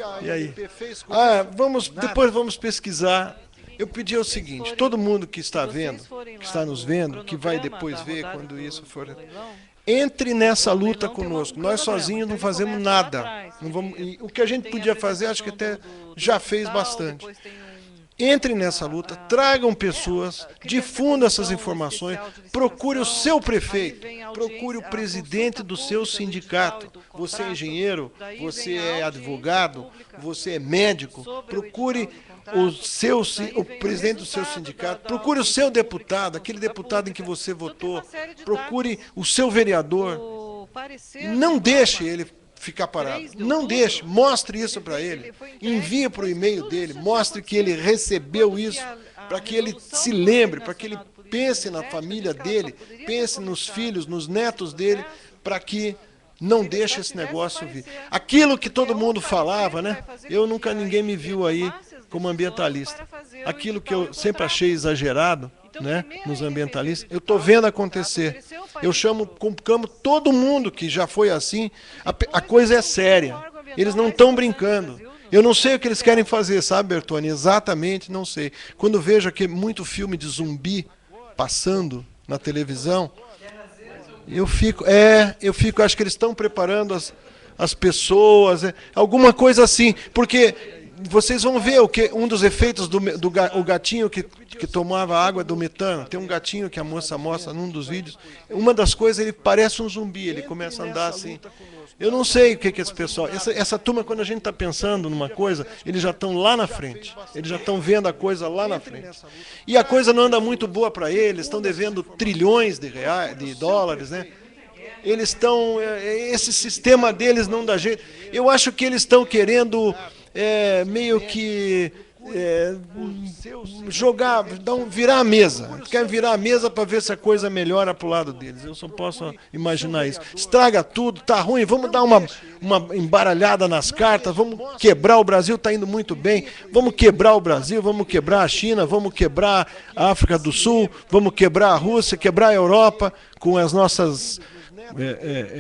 a ANP fez com isso? Depois vamos pesquisar. Eu pedi o seguinte, todo mundo que está vendo, que está nos vendo, que vai depois ver quando isso for... Entre nessa luta conosco. Nós sozinhos não fazemos nada. Não vamos, o que a gente podia fazer, acho que até já fez bastante. Entre nessa luta, tragam pessoas, difundam essas informações, procure o seu prefeito, procure o presidente do seu sindicato. Você é engenheiro, você é advogado, você é médico, procure o presidente do seu sindicato, procure o seu deputado, aquele deputado em que você votou, procure o seu vereador. Não deixe ele ficar parado. Não deixe, mostre isso para ele, envie para o e-mail dele, mostre que ele recebeu isso, para que ele se lembre, para que ele pense na família dele, pense nos filhos, nos netos dele, para que não deixe esse negócio vir. Aquilo que todo mundo falava, né? Ninguém me viu aí como ambientalista. Aquilo que eu sempre achei exagerado, né, nos ambientalistas, eu estou vendo acontecer. Eu convoco todo mundo que já foi assim. A coisa é séria. Eles não estão brincando. Eu não sei o que eles querem fazer, sabe, Bertone? Exatamente, não sei. Quando vejo aqui muito filme de zumbi passando na televisão, eu fico, acho que eles estão preparando as pessoas, alguma coisa assim, porque vocês vão ver um dos efeitos o gatinho que tomava água do metano. Tem um gatinho que a moça mostra num dos vídeos. Uma das coisas, ele parece um zumbi, ele começa a andar assim. Eu não sei o que esse pessoal... Essa turma, quando a gente está pensando numa coisa, eles já estão lá na frente. Eles já estão vendo a coisa lá na frente. E a coisa não anda muito boa para eles, estão devendo trilhões de dólares, né? Eles estão... Esse sistema deles não dá jeito. Eu acho que eles estão querendo... meio que virar a mesa. Quer virar a mesa para ver se a coisa melhora para o lado deles. Eu só posso imaginar isso. Estraga tudo, tá ruim, vamos dar uma embaralhada nas cartas, vamos quebrar o Brasil, está indo muito bem, vamos quebrar o Brasil, vamos quebrar a China, vamos quebrar a África do Sul, vamos quebrar a Rússia, quebrar a Europa com as nossas...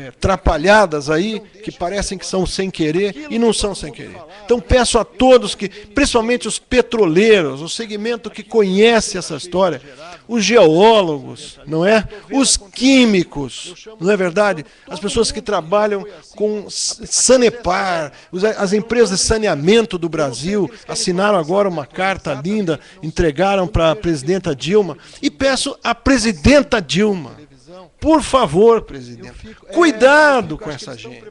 atrapalhadas aí, que parecem que são sem querer e não são sem querer. Então peço a todos que, principalmente os petroleiros, o segmento que conhece essa história, os geólogos, não é? Os químicos, não é verdade? As pessoas que trabalham com Sanepar, as empresas de saneamento do Brasil, assinaram agora uma carta linda, entregaram para a presidenta Dilma, e peço à presidenta Dilma, por favor, presidente, cuidado com essa gente.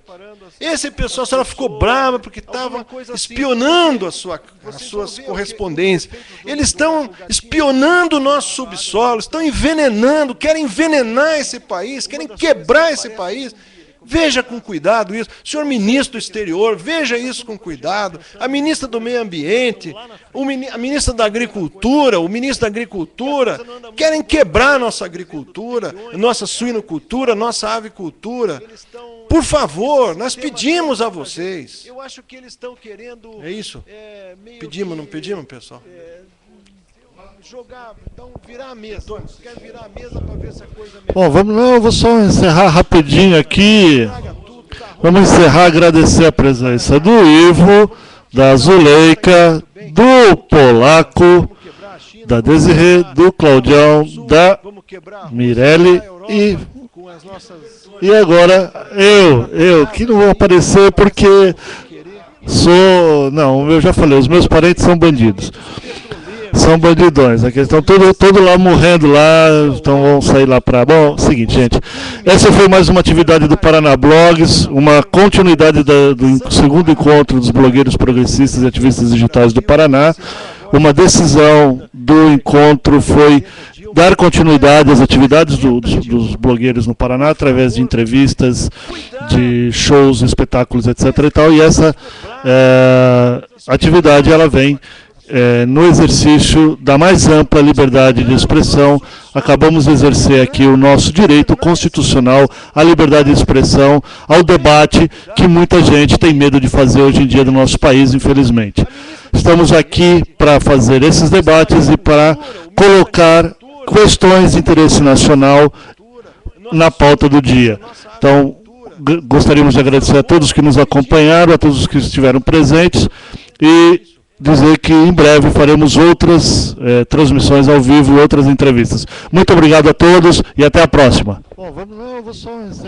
Esse pessoal, a senhora ficou brava porque estava espionando as suas correspondências. Eles estão espionando o nosso subsolo, estão envenenando, querem envenenar esse país, querem quebrar esse país. Veja com cuidado isso. Senhor ministro do exterior, veja isso com cuidado. A ministra do meio ambiente, a ministra da agricultura, o ministro da agricultura, querem quebrar a nossa agricultura, nossa suinocultura, nossa avicultura. Por favor, nós pedimos a vocês. Eu acho que eles estão querendo... É isso? Pedimos, não pedimos, pessoal? Virar a mesa. Quer virar a mesa para ver se a coisa melhora. Bom, eu vou só encerrar rapidinho aqui. Vamos encerrar, agradecer a presença do Ivo, da Zuleika, do Polaco, da Desirê, do Claudião, da Mirelle e agora eu que não vou aparecer porque eu já falei, os meus parentes são bandidos. São bandidões, aqui estão todo lá morrendo lá, então vão sair lá para... Bom, seguinte, gente, essa foi mais uma atividade do Paraná Blogs, uma continuidade do segundo encontro dos blogueiros progressistas e ativistas digitais do Paraná. Uma decisão do encontro foi dar continuidade às atividades dos blogueiros no Paraná através de entrevistas, de shows, espetáculos, etc. e tal. E essa atividade ela vem no exercício da mais ampla liberdade de expressão. Acabamos de exercer aqui o nosso direito constitucional à liberdade de expressão, ao debate que muita gente tem medo de fazer hoje em dia no nosso país, infelizmente. Estamos aqui para fazer esses debates e para colocar questões de interesse nacional na pauta do dia. Então, gostaríamos de agradecer a todos que nos acompanharam, a todos que estiveram presentes e dizer que em breve faremos outras transmissões ao vivo e outras entrevistas. Muito obrigado a todos e até a próxima. Bom, vamos, eu vou só